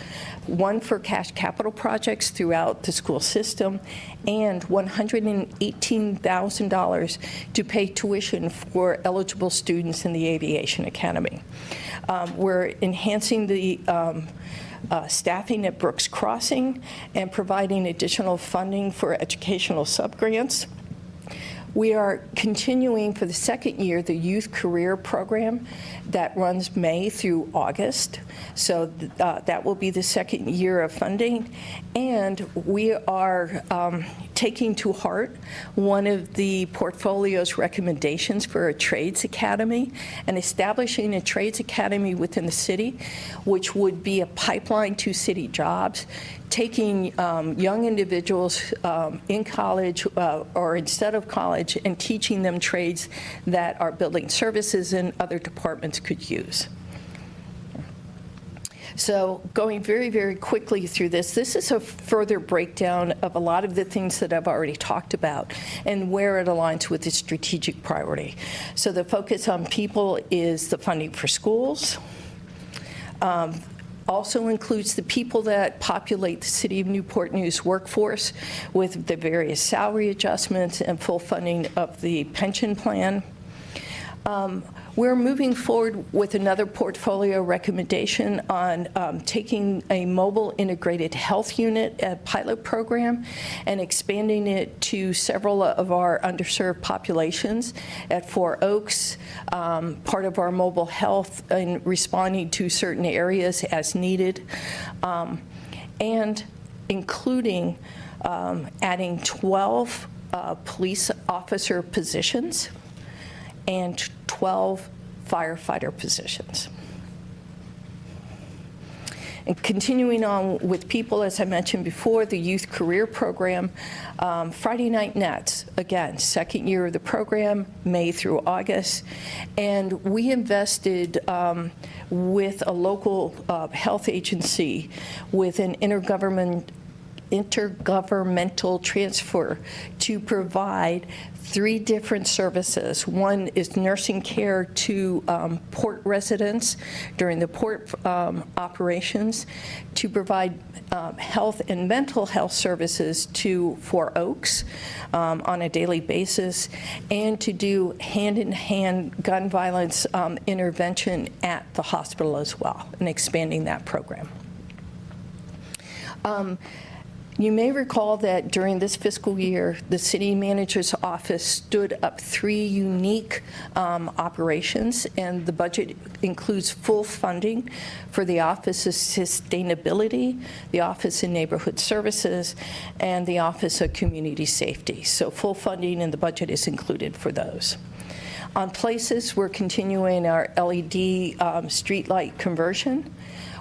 one for cash capital projects throughout the school system, and $118,000 to pay tuition for eligible students in the Aviation Academy. We're enhancing the staffing at Brooks Crossing and providing additional funding for educational subgrants. We are continuing for the second year the Youth Career Program that runs May through August. So that will be the second year of funding. And we are taking to heart one of the portfolio's recommendations for a trades academy and establishing a trades academy within the city, which would be a pipeline to city jobs, taking young individuals in college or instead of college and teaching them trades that our building services and other departments could use. So going very, very quickly through this is a further breakdown of a lot of the things that I've already talked about and where it aligns with the strategic priority. So the focus on people is the funding for schools. Also includes the people that populate the City of Newport News workforce with the various salary adjustments and full funding of the pension plan. We're moving forward with another portfolio recommendation on taking a mobile integrated health unit pilot program and expanding it to several of our underserved populations at 4 Oaks, part of our mobile health and responding to certain areas as needed, and including adding 12 police officer positions and 12 firefighter positions. And continuing on with people, as I mentioned before, the Youth Career Program, Friday Night Nets, again, second year of the program, May through August. And we invested with a local health agency with an intergovernmental transfer to provide 3 different services. One is nursing care to port residents during the port operations, to provide health and mental health services to 4 Oaks on a daily basis, and to do hand-in-hand gun violence intervention at the hospital as well, and expanding that program. You may recall that during this fiscal year, the city manager's office stood up 3 unique operations, and the budget includes full funding for the Office of Sustainability, the Office of Neighborhood Services, and the Office of Community Safety. So full funding in the budget is included for those. On places, we're continuing our LED streetlight conversion.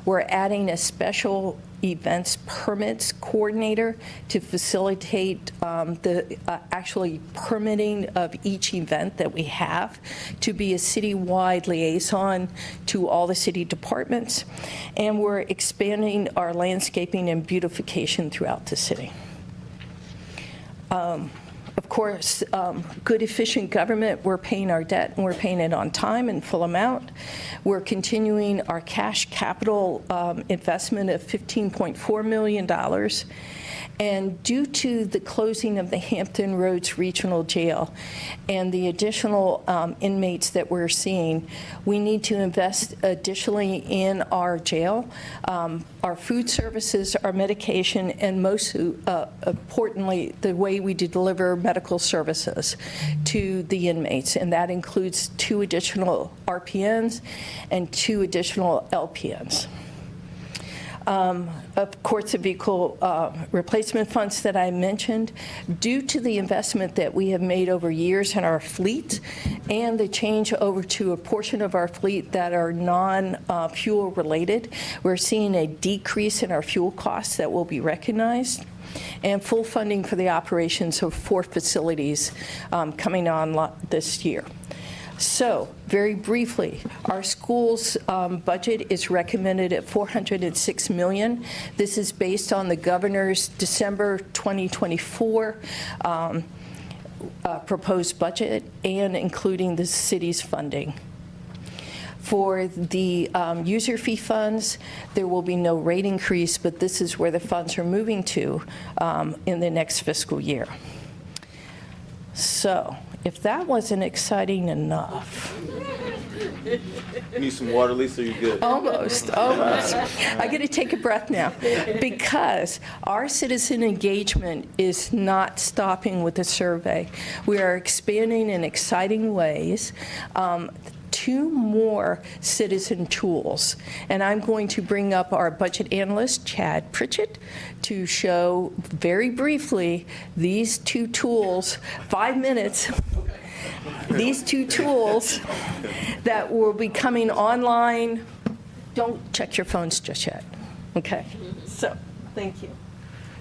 We're adding a special events permits coordinator to facilitate the actually permitting of each event that we have, to be a citywide liaison to all the city departments. And we're expanding our landscaping and beautification throughout the city. Of course, good, efficient government, we're paying our debt, and we're paying it on time and full amount. We're continuing our cash capital investment of $15.4 million. And due to the closing of the Hampton Roads Regional Jail and the additional inmates that we're seeing, we need to invest additionally in our jail, our food services, our medication, and most importantly, the way we deliver medical services to the inmates. And that includes 2 additional RPNs and 2 additional LPNs. Of course, the vehicle replacement funds that I mentioned, due to the investment that we have made over years in our fleet and the change over to a portion of our fleet that are non-fuel related, we're seeing a decrease in our fuel costs that will be recognized, and full funding for the operations of 4 facilities coming on this year. So, very briefly, our school's budget is recommended at $406 million. This is based on the governor's December 2024 proposed budget and including the city's funding. For the user fee funds, there will be no rate increase, but this is where the funds are moving to in the next fiscal year. So, if that wasn't exciting enough. You need some water, Lisa, you good? Almost. I got to take a breath now, because our citizen engagement is not stopping with the survey. We are expanding in exciting ways. 2 more citizen tools. And I'm going to bring up our budget analyst, Chad Pritchett, to show very briefly these 2 tools, 5 minutes, these 2 tools that will be coming online. Don't check your phones just yet. Okay, so thank you.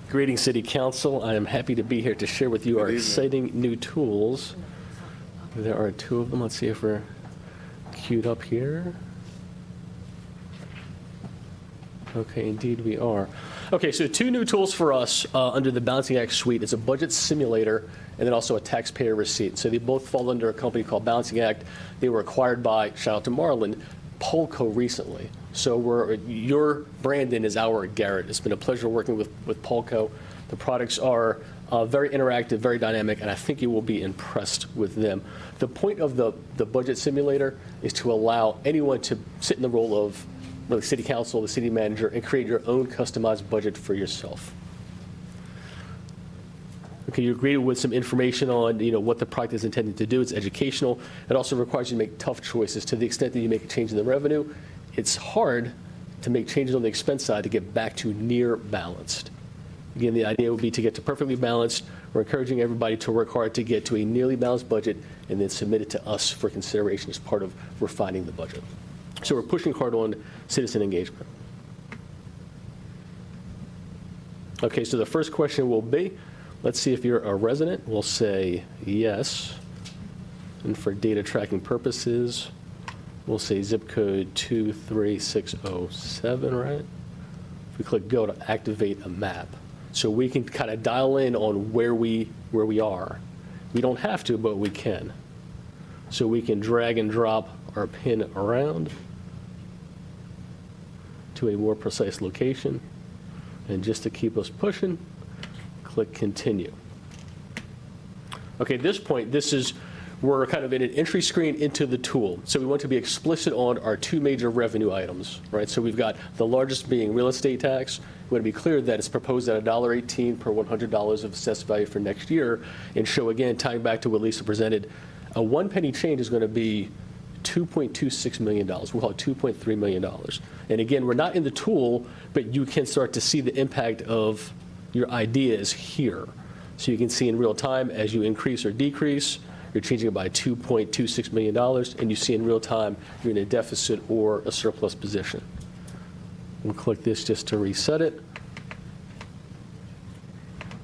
Greetings, City Council. I am happy to be here to share with you our exciting new tools. There are 2 of them. Let's see if we're queued up here. Okay, indeed we are. Okay, so 2 new tools for us under the Balancing Act suite. It's a budget simulator and then also a taxpayer receipt. So they both fall under a company called Balancing Act. They were acquired by, shout out to Marlon, Polco recently. So your Brandon is our Garrett. It's been a pleasure working with Polco. The products are very interactive, very dynamic, and I think you will be impressed with them. The point of the budget simulator is to allow anyone to sit in the role of the city council, the city manager, and create your own customized budget for yourself. Okay, you agree with some information on what the product is intended to do. It's educational. It also requires you to make tough choices. To the extent that you make a change in the revenue, it's hard to make changes on the expense side to get back to near balanced. Again, the idea would be to get to perfectly balanced. We're encouraging everybody to work hard to get to a nearly balanced budget and then submit it to us for consideration as part of refining the budget. So we're pushing hard on citizen engagement. Okay, so the first question will be, let's see if you're a resident. We'll say yes. And for data tracking purposes, we'll say zip code 23607, right? If we click go to activate a map. So we can kind of dial in on where we are. We don't have to, but we can. So we can drag and drop our pin around to a more precise location. And just to keep us pushing, click continue. Okay, at this point, we're kind of in an entry screen into the tool. So we want to be explicit on our 2 major revenue items, right? So we've got the largest being real estate tax. We want to be clear that it's proposed at $1.18 per $100 of assessed value for next year, and show again, tying back to what Lisa presented, a 1 penny change is going to be $2.26 million. We'll call it $2.3 million. And again, we're not in the tool, but you can start to see the impact of your ideas here. So you can see in real time as you increase or decrease, you're changing it by $2.26 million, and you see in real time you're in a deficit or a surplus position. We'll click this just to reset it.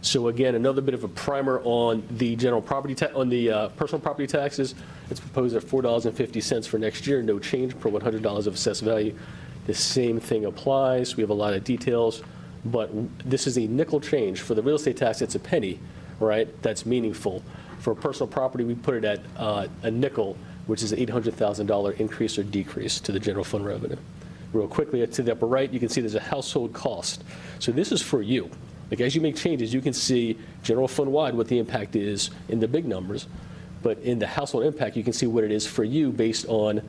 So again, another bit of a primer on the general property on the personal property taxes. It's proposed at $4.50 for next year, no change per $100 of assessed value. The same thing applies. We have a lot of details, but this is a nickel change. For the real estate tax, it's a penny, right? That's meaningful. For personal property, we put it at a nickel, which is an $800,000 increase or decrease to the general fund revenue. Real quickly, to the upper right, you can see there's a household cost. So this is for you. Like, as you make changes, you can see general fund-wide what the impact is in the big numbers, but in the household impact, you can see what it is for you based on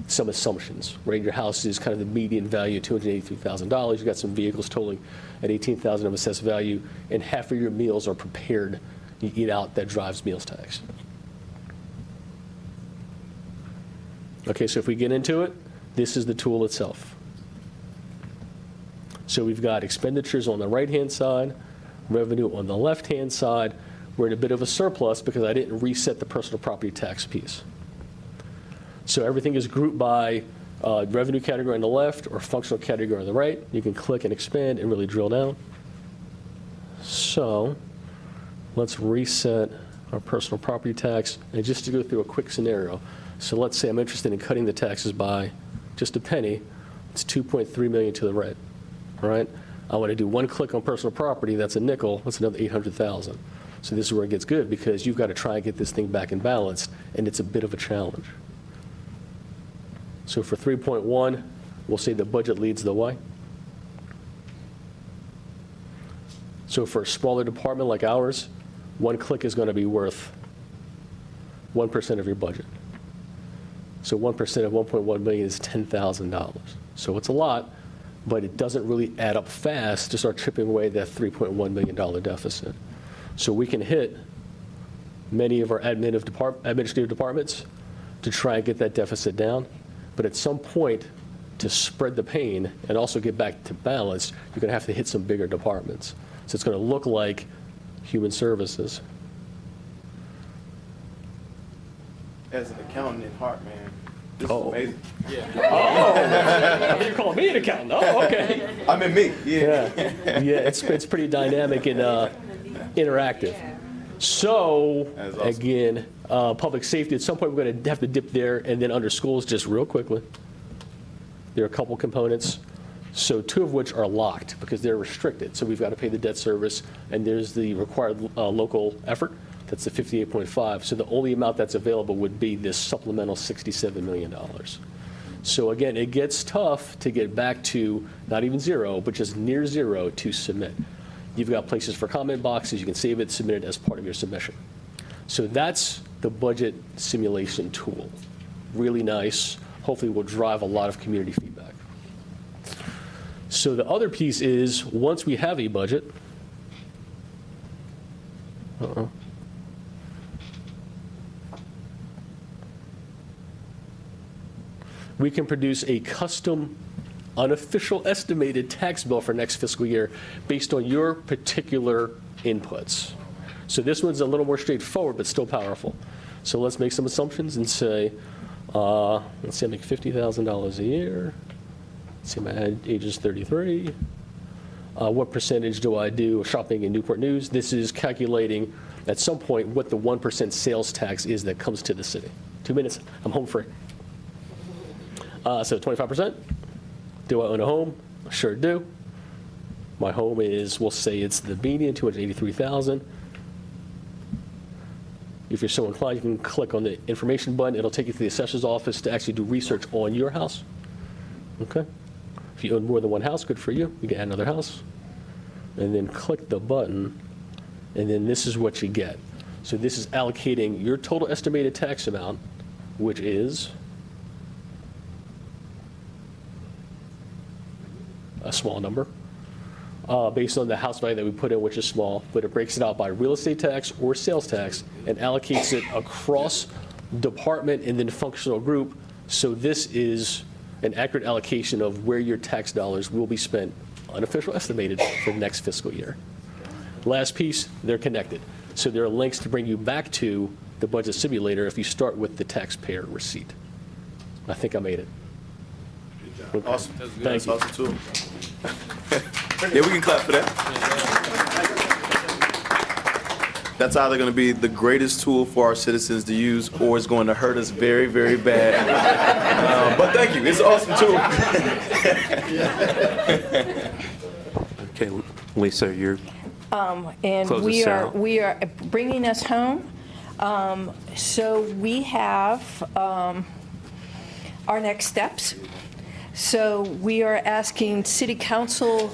some assumptions, right? Your house is kind of the median value, $283,000. You've got some vehicles totaling at $18,000 of assessed value, and half of your meals are prepared. You eat out, that drives meals tax. Okay, so if we get into it, this is the tool itself. So we've got expenditures on the right-hand side, revenue on the left-hand side. We're in a bit of a surplus because I didn't reset the personal property tax piece. So everything is grouped by revenue category on the left or functional category on the right. You can click and expand and really drill down. So let's reset our personal property tax. And just to go through a quick scenario. So let's say I'm interested in cutting the taxes by just a penny. It's $2.3 million to the right. All right, I want to do one click on personal property, that's a nickel, that's another $800,000. So this is where it gets good because you've got to try and get this thing back in balance, and it's a bit of a challenge. So for 3.1, we'll say the budget leads the way. So for a smaller department like ours, one click is going to be worth 1% of your budget. So 1% of 1.1 million is $10,000. So it's a lot, but it doesn't really add up fast to start chipping away that $3.1 million deficit. So we can hit many of our administrative departments to try and get that deficit down. But at some point, to spread the pain and also get back to balance, you're going to have to hit some bigger departments. So it's going to look like human services. As an accountant at heart, man, this Oh. is amazing. Oh, you're calling me an accountant. Oh, okay. I mean, me, yeah. Yeah, it's pretty dynamic and interactive. So, That's awesome. again, public safety, at some point we're going to have to dip there, and then under schools, just real quickly. There are a couple components, so two of which are locked because they're restricted. So we've got to pay the debt service, and there's the required local effort. That's the 58.5. So the only amount that's available would be this supplemental $67 million. So again, it gets tough to get back to not even zero, but just near zero to submit. You've got places for comment boxes. You can save it, submit it as part of your submission. So that's the budget simulation tool. Really nice. Hopefully will drive a lot of community feedback. So the other piece is once we have a budget, we can produce a custom, unofficial estimated tax bill for next fiscal year based on your particular inputs. So this one's a little more straightforward, but still powerful. So let's make some assumptions and say, let's say I make $50,000 a year. Let's say my age is 33. What percentage do I do of shopping in Newport News? This is calculating at some point what the 1% sales tax is that comes to the city. 2 minutes, I'm home free. So 25%. Do I own a home? I sure do. My home is, we'll say it's the median, $283,000. If you're so inclined, you can click on the information button. It'll take you to the assessor's office to actually do research on your house. Okay? If you own more than one house, good for you. You can add another house. And then click the button, and then this is what you get. So this is allocating your total estimated tax amount, which is a small number, based on the house value that we put in, which is small, but it breaks it out by real estate tax or sales tax and allocates it across department and then functional group. So this is an accurate allocation of where your tax dollars will be spent, unofficial estimated, for next fiscal year. Last piece, they're connected. So there are links to bring you back to the budget simulator if you start with the taxpayer receipt. I think I made it. Okay. Awesome. Thank you. Awesome tool. Yeah, we can clap for that. That's either going to be the greatest tool for our citizens to use, or it's going to hurt us very, very bad. But thank you. It's an awesome tool. Okay, Lisa, you're, And Close we us are, out. we are bringing us home. So we have our next steps. So we are asking City Council,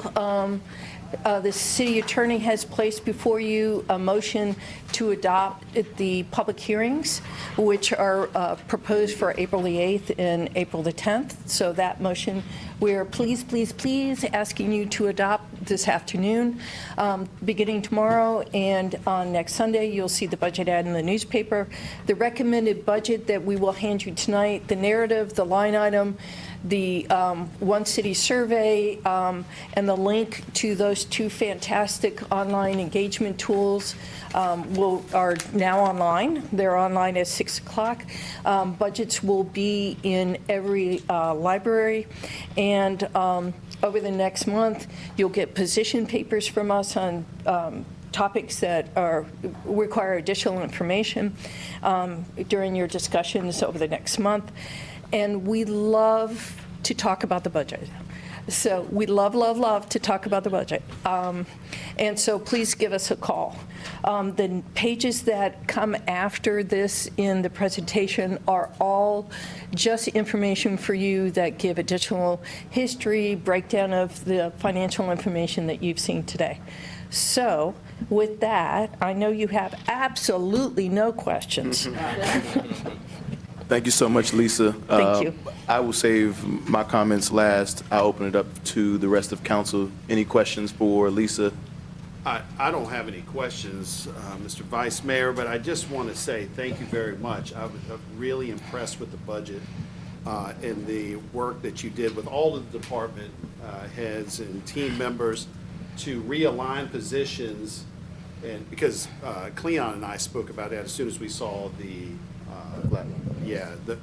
the city attorney has placed before you a motion to adopt the public hearings, which are proposed for April the 8th and April the 10th. So that motion, we are please asking you to adopt this afternoon, beginning tomorrow, and on next Sunday, you'll see the budget ad in the newspaper. The recommended budget that we will hand you tonight, the narrative, the line item, the One City survey, and the link to those two fantastic online engagement tools are now online. They're online at 6 o'clock. Budgets will be in every library, and over the next month, you'll get position papers from us on topics that require additional information during your discussions over the next month. And we love to talk about the budget. So we love to talk about the budget. And so please give us a call. The pages that come after this in the presentation are all just information for you that give additional history, breakdown of the financial information that you've seen today. So with that, I know you have absolutely no questions. Thank you so much, Lisa. Thank you. I will save my comments last. I'll open it up to the rest of council. Any questions for Lisa? I don't have any questions, Mr. Vice Mayor, but I just want to say thank you very much. I'm really impressed with the budget and the work that you did with all of the department heads and team members to realign positions. And because Cleon and I spoke about that as soon as we saw the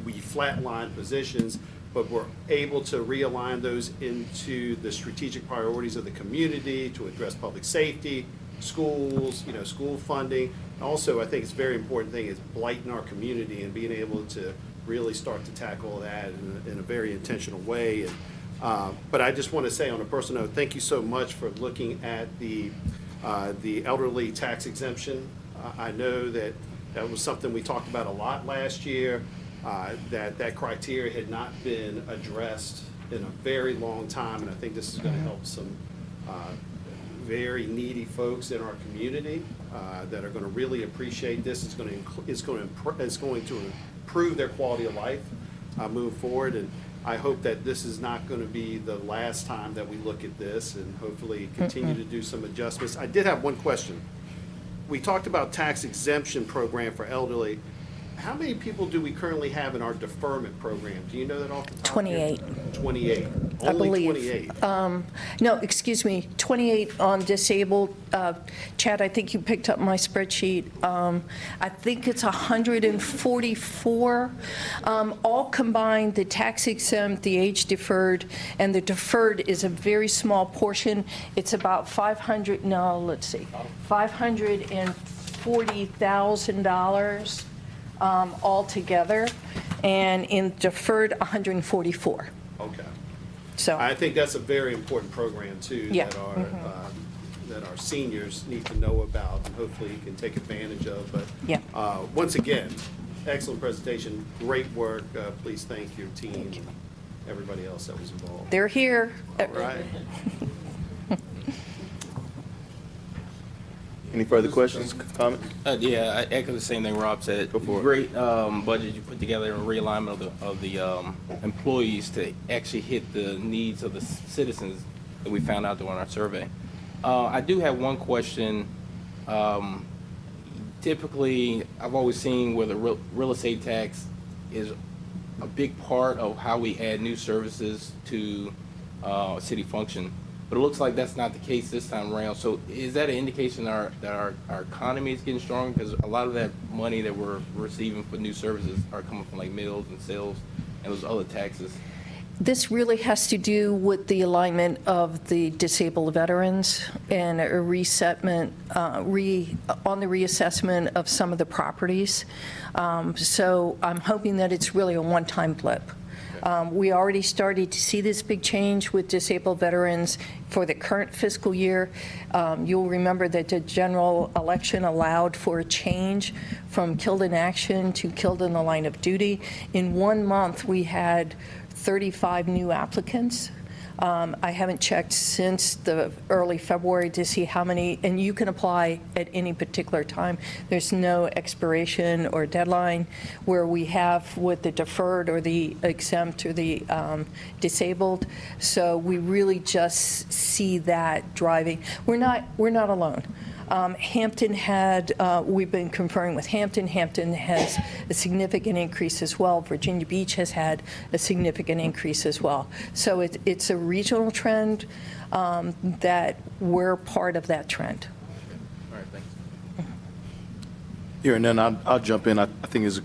we flatlined positions, but we're able to realign those into the strategic priorities of the community to address public safety, schools, school funding. Also, I think it's a very important thing is blight in our community and being able to really start to tackle that in a very intentional way. But I just want to say on a personal note, thank you so much for looking at the elderly tax exemption. I know that was something we talked about a lot last year, that criteria had not been addressed in a very long time, and I think this is going to help some very needy folks in our community that are going to really appreciate this. It's going to improve their quality of life moving forward, and I hope that this is not going to be the last time that we look at this, and hopefully continue to do some adjustments. I did have one question. We talked about tax exemption program for elderly. How many people do we currently have in our deferment program? Do you know that off the top? 28. 28. I Only believe. 28. No, excuse me, 28 on disabled. Chad, I think you picked up my spreadsheet. I think it's 144. All combined, the tax exempt, the age deferred, and the deferred is a very small portion. It's about $540,000 altogether, and in deferred, 144. Okay. So. I think that's a very important program too, Yeah. that our seniors need to know about and hopefully can take advantage of. But Yeah. Once again, excellent presentation, great work. Please thank your team and everybody else that was involved. They're here. All right. Any further questions, comments? Yeah, I echo the same thing Rob said. Go for it. Great budget you put together and realignment of the employees to actually hit the needs of the citizens that we found out during our survey. I do have one question. Typically, I've always seen where the real estate tax is a big part of how we add new services to city function. But it looks like that's not the case this time around. So is that an indication that our economy is getting stronger? Because a lot of that money that we're receiving for new services are coming from like mills and sales and those other taxes. This really has to do with the alignment of the disabled veterans and a resettlement, on the reassessment of some of the properties. So I'm hoping that it's really a one-time blip. We already started to see this big change with disabled veterans for the current fiscal year. You'll remember that the general election allowed for a change from killed in action to killed in the line of duty. In 1 month, we had 35 new applicants. I haven't checked since the early February to see how many, and you can apply at any particular time. There's no expiration or deadline where we have with the deferred or the exempt or the disabled. So we really just see that driving. We're not alone. Hampton had, we've been conferring with Hampton. Hampton has a significant increase as well. Virginia Beach has had a significant increase as well. So it's a regional trend that we're part of that trend. All right, thanks. Here, and then I'll jump in. I think is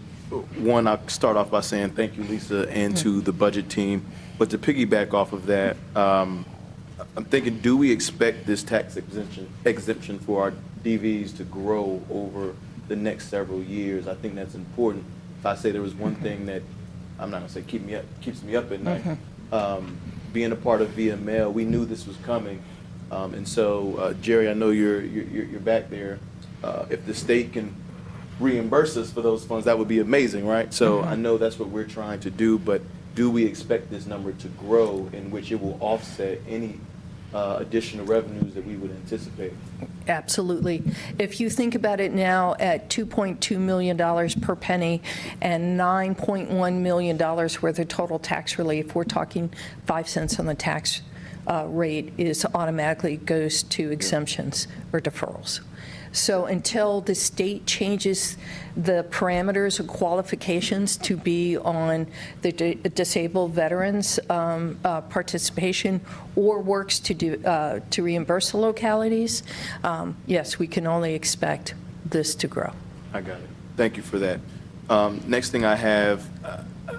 one, I'll start off by saying thank you, Lisa, and to the budget team. But to piggyback off of that, I'm thinking, do we expect this tax exemption for our DVs to grow over the next several years? I think that's important. If I say there was one thing that, I'm not gonna say keeps me up at night, being a part of VML, we knew this was coming. And so, Jerry, I know you're back there. If the state can reimburse us for those funds, that would be amazing, right? So I know that's what we're trying to do, but do we expect this number to grow in which it will offset any additional revenues that we would anticipate? Absolutely. If you think about it now at $2.2 million per penny and $9.1 million worth of total tax relief, we're talking 5 cents on the tax rate is automatically goes to exemptions or deferrals. So until the state changes the parameters and qualifications to be on the disabled veterans participation or works to reimburse the localities, yes, we can only expect this to grow. I got it. Thank you for that. Next thing I have,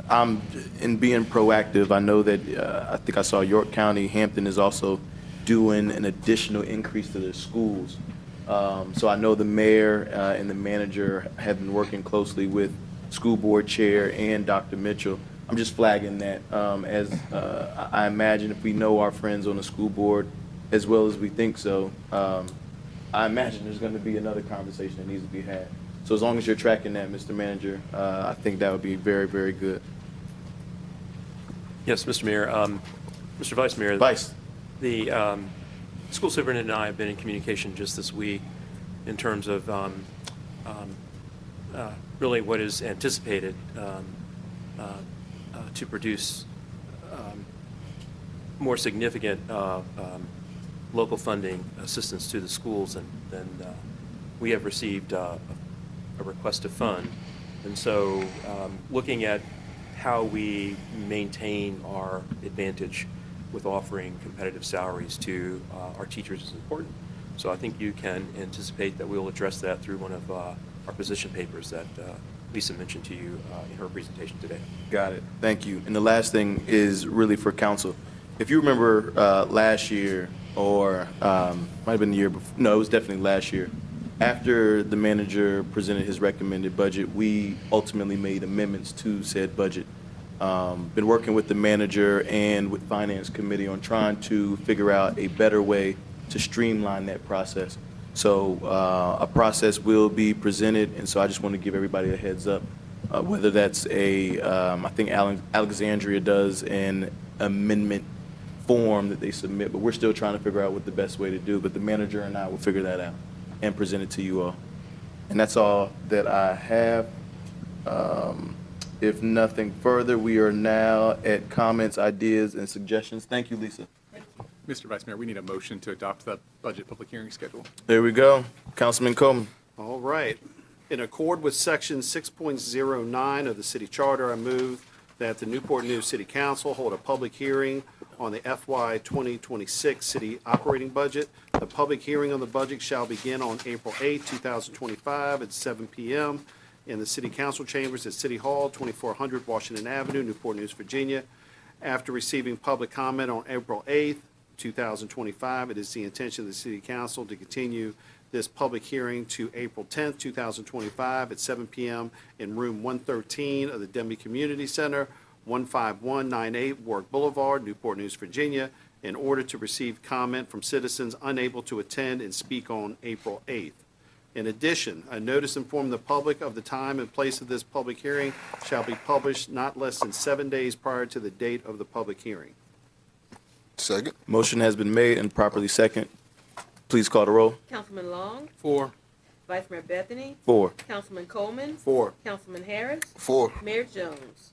I'm in being proactive. I know that I think I saw York County, Hampton is also doing an additional increase to their schools. So I know the mayor and the manager have been working closely with school board chair and Dr. Mitchell. I'm just flagging that as I imagine if we know our friends on the school board as well as we think so, I imagine there's going to be another conversation that needs to be had. So as long as you're tracking that, Mr. Manager, I think that would be very, very good. Yes, Mr. Mayor. Mr. Vice Mayor. Vice. The school superintendent and I have been in communication just this week in terms of really what is anticipated to produce more significant local funding assistance to the schools than we have received a request to fund. And so looking at how we maintain our advantage with offering competitive salaries to our teachers is important. So I think you can anticipate that we'll address that through one of our position papers that Lisa mentioned to you in her presentation today. Got it. Thank you. And the last thing is really for council. If you remember last year, or might have been the year before, no, it was definitely last year, after the manager presented his recommended budget, we ultimately made amendments to said budget. Been working with the manager and with finance committee on trying to figure out a better way to streamline that process. So a process will be presented, and so I just want to give everybody a heads up, whether that's I think Alexandria does an amendment form that they submit, but we're still trying to figure out what the best way to do, but the manager and I will figure that out and present it to you all. And that's all that I have. If nothing further, we are now at comments, ideas, and suggestions. Thank you, Lisa. Mr. Vice Mayor, we need a motion to adopt the budget public hearing schedule. There we go. Councilman Coleman. All right. In accord with Section 6.09 of the city charter, I move that the Newport News City Council hold a public hearing on the FY 2026 city operating budget. The public hearing on the budget shall begin on April 8, 2025 at 7 p.m. in the City Council chambers at City Hall, 2400 Washington Avenue, Newport News, Virginia. After receiving public comment on April 8, 2025, it is the intention of the City Council to continue this public hearing to April 10, 2025 at 7 p.m. in room 113 of the Denby Community Center, 15198 Warwick Boulevard, Newport News, Virginia, in order to receive comment from citizens unable to attend and speak on April 8th. In addition, a notice informing the public of the time and place of this public hearing shall be published not less than 7 days prior to the date of the public hearing. Second. Motion has been made and properly second. Please call the roll. Councilman Long, 4. Vice Mayor Bethany, 4. Councilman Coleman, 4. Councilman Harris, 4. Mayor Jones.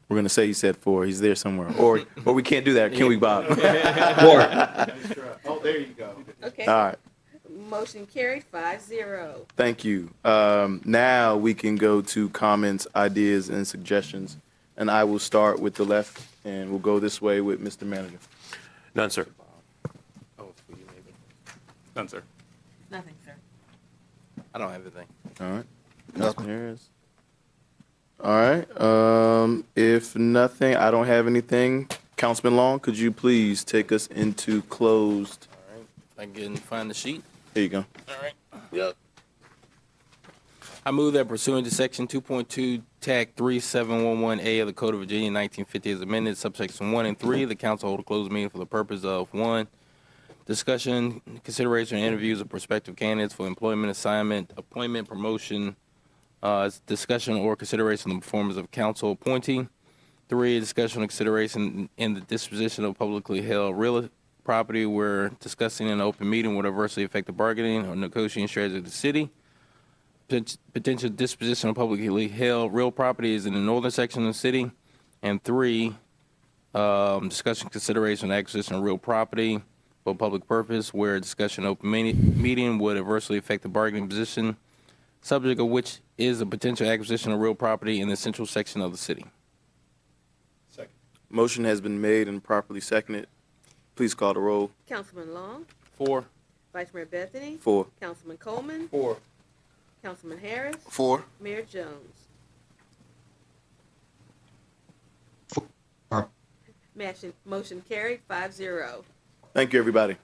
We're going to say he said 4. He's there somewhere. Or we can't do that, can we, Bob? 4. Oh, there you go. Okay. All right. Motion carried 5-0. Thank you. Now we can go to comments, ideas, and suggestions. And I will start with the left, and we'll go this way with Mr. Manager. None, sir. Oh, it's for you, maybe. None, sir. Nothing, sir. I don't have anything. All right. Nothing. Harris. All right. If nothing, I don't have anything. Councilman Long, could you please take us into closed? All right. I can find the sheet. Here you go. All right. Yep. I move that pursuant to Section 2.2, Tag 3711A of the Code of Virginia 1950 as amended, subsection 1 and 3, the council hold a closed meeting for the purpose of 1, discussion, consideration, and interviews of prospective candidates for employment, assignment, appointment, promotion, discussion or consideration of the performance of council appointee. 3, discussion or consideration in the disposition of publicly held real property where discussing in an open meeting would adversely affect the bargaining or negotiating strategy of the city. Potential disposition of publicly held real property is in the northern section of the city. And 3, discussion, consideration, and acquisition of real property for public purpose where discussion open meeting would adversely affect the bargaining position, subject of which is a potential acquisition of real property in the central section of the city. Second. Motion has been made and properly seconded. Please call the roll. Councilman Long, 4. Vice Mayor Bethany, 4. Councilman Coleman, 4. Councilman Harris, 4. Mayor Jones. Motion carried 5-0. Thank you, everybody.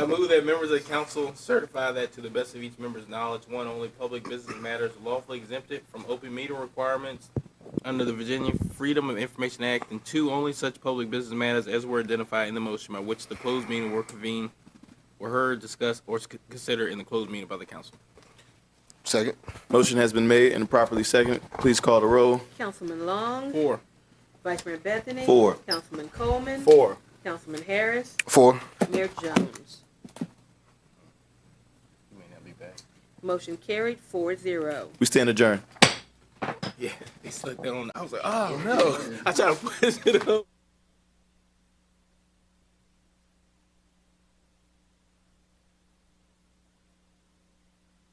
move that members of the council certify that to the best of each member's knowledge, one, only public business matters lawfully exempted from open meeting requirements under the Virginia Freedom of Information Act, and two, only such public business matters as were identified in the motion by which the closed meeting were convened, were heard, discussed, or considered in the closed meeting by the council. Second. Motion has been made and properly seconded. Please call the roll. Councilman Long. 4. Vice Mayor Bethany. 4. Councilman Coleman. 4. Councilman Harris. 4. Mayor Jones. You may not be back. Motion carried 4-0. We stand adjourned. Yeah, they slipped that on. I was like, oh no. I tried to push it up.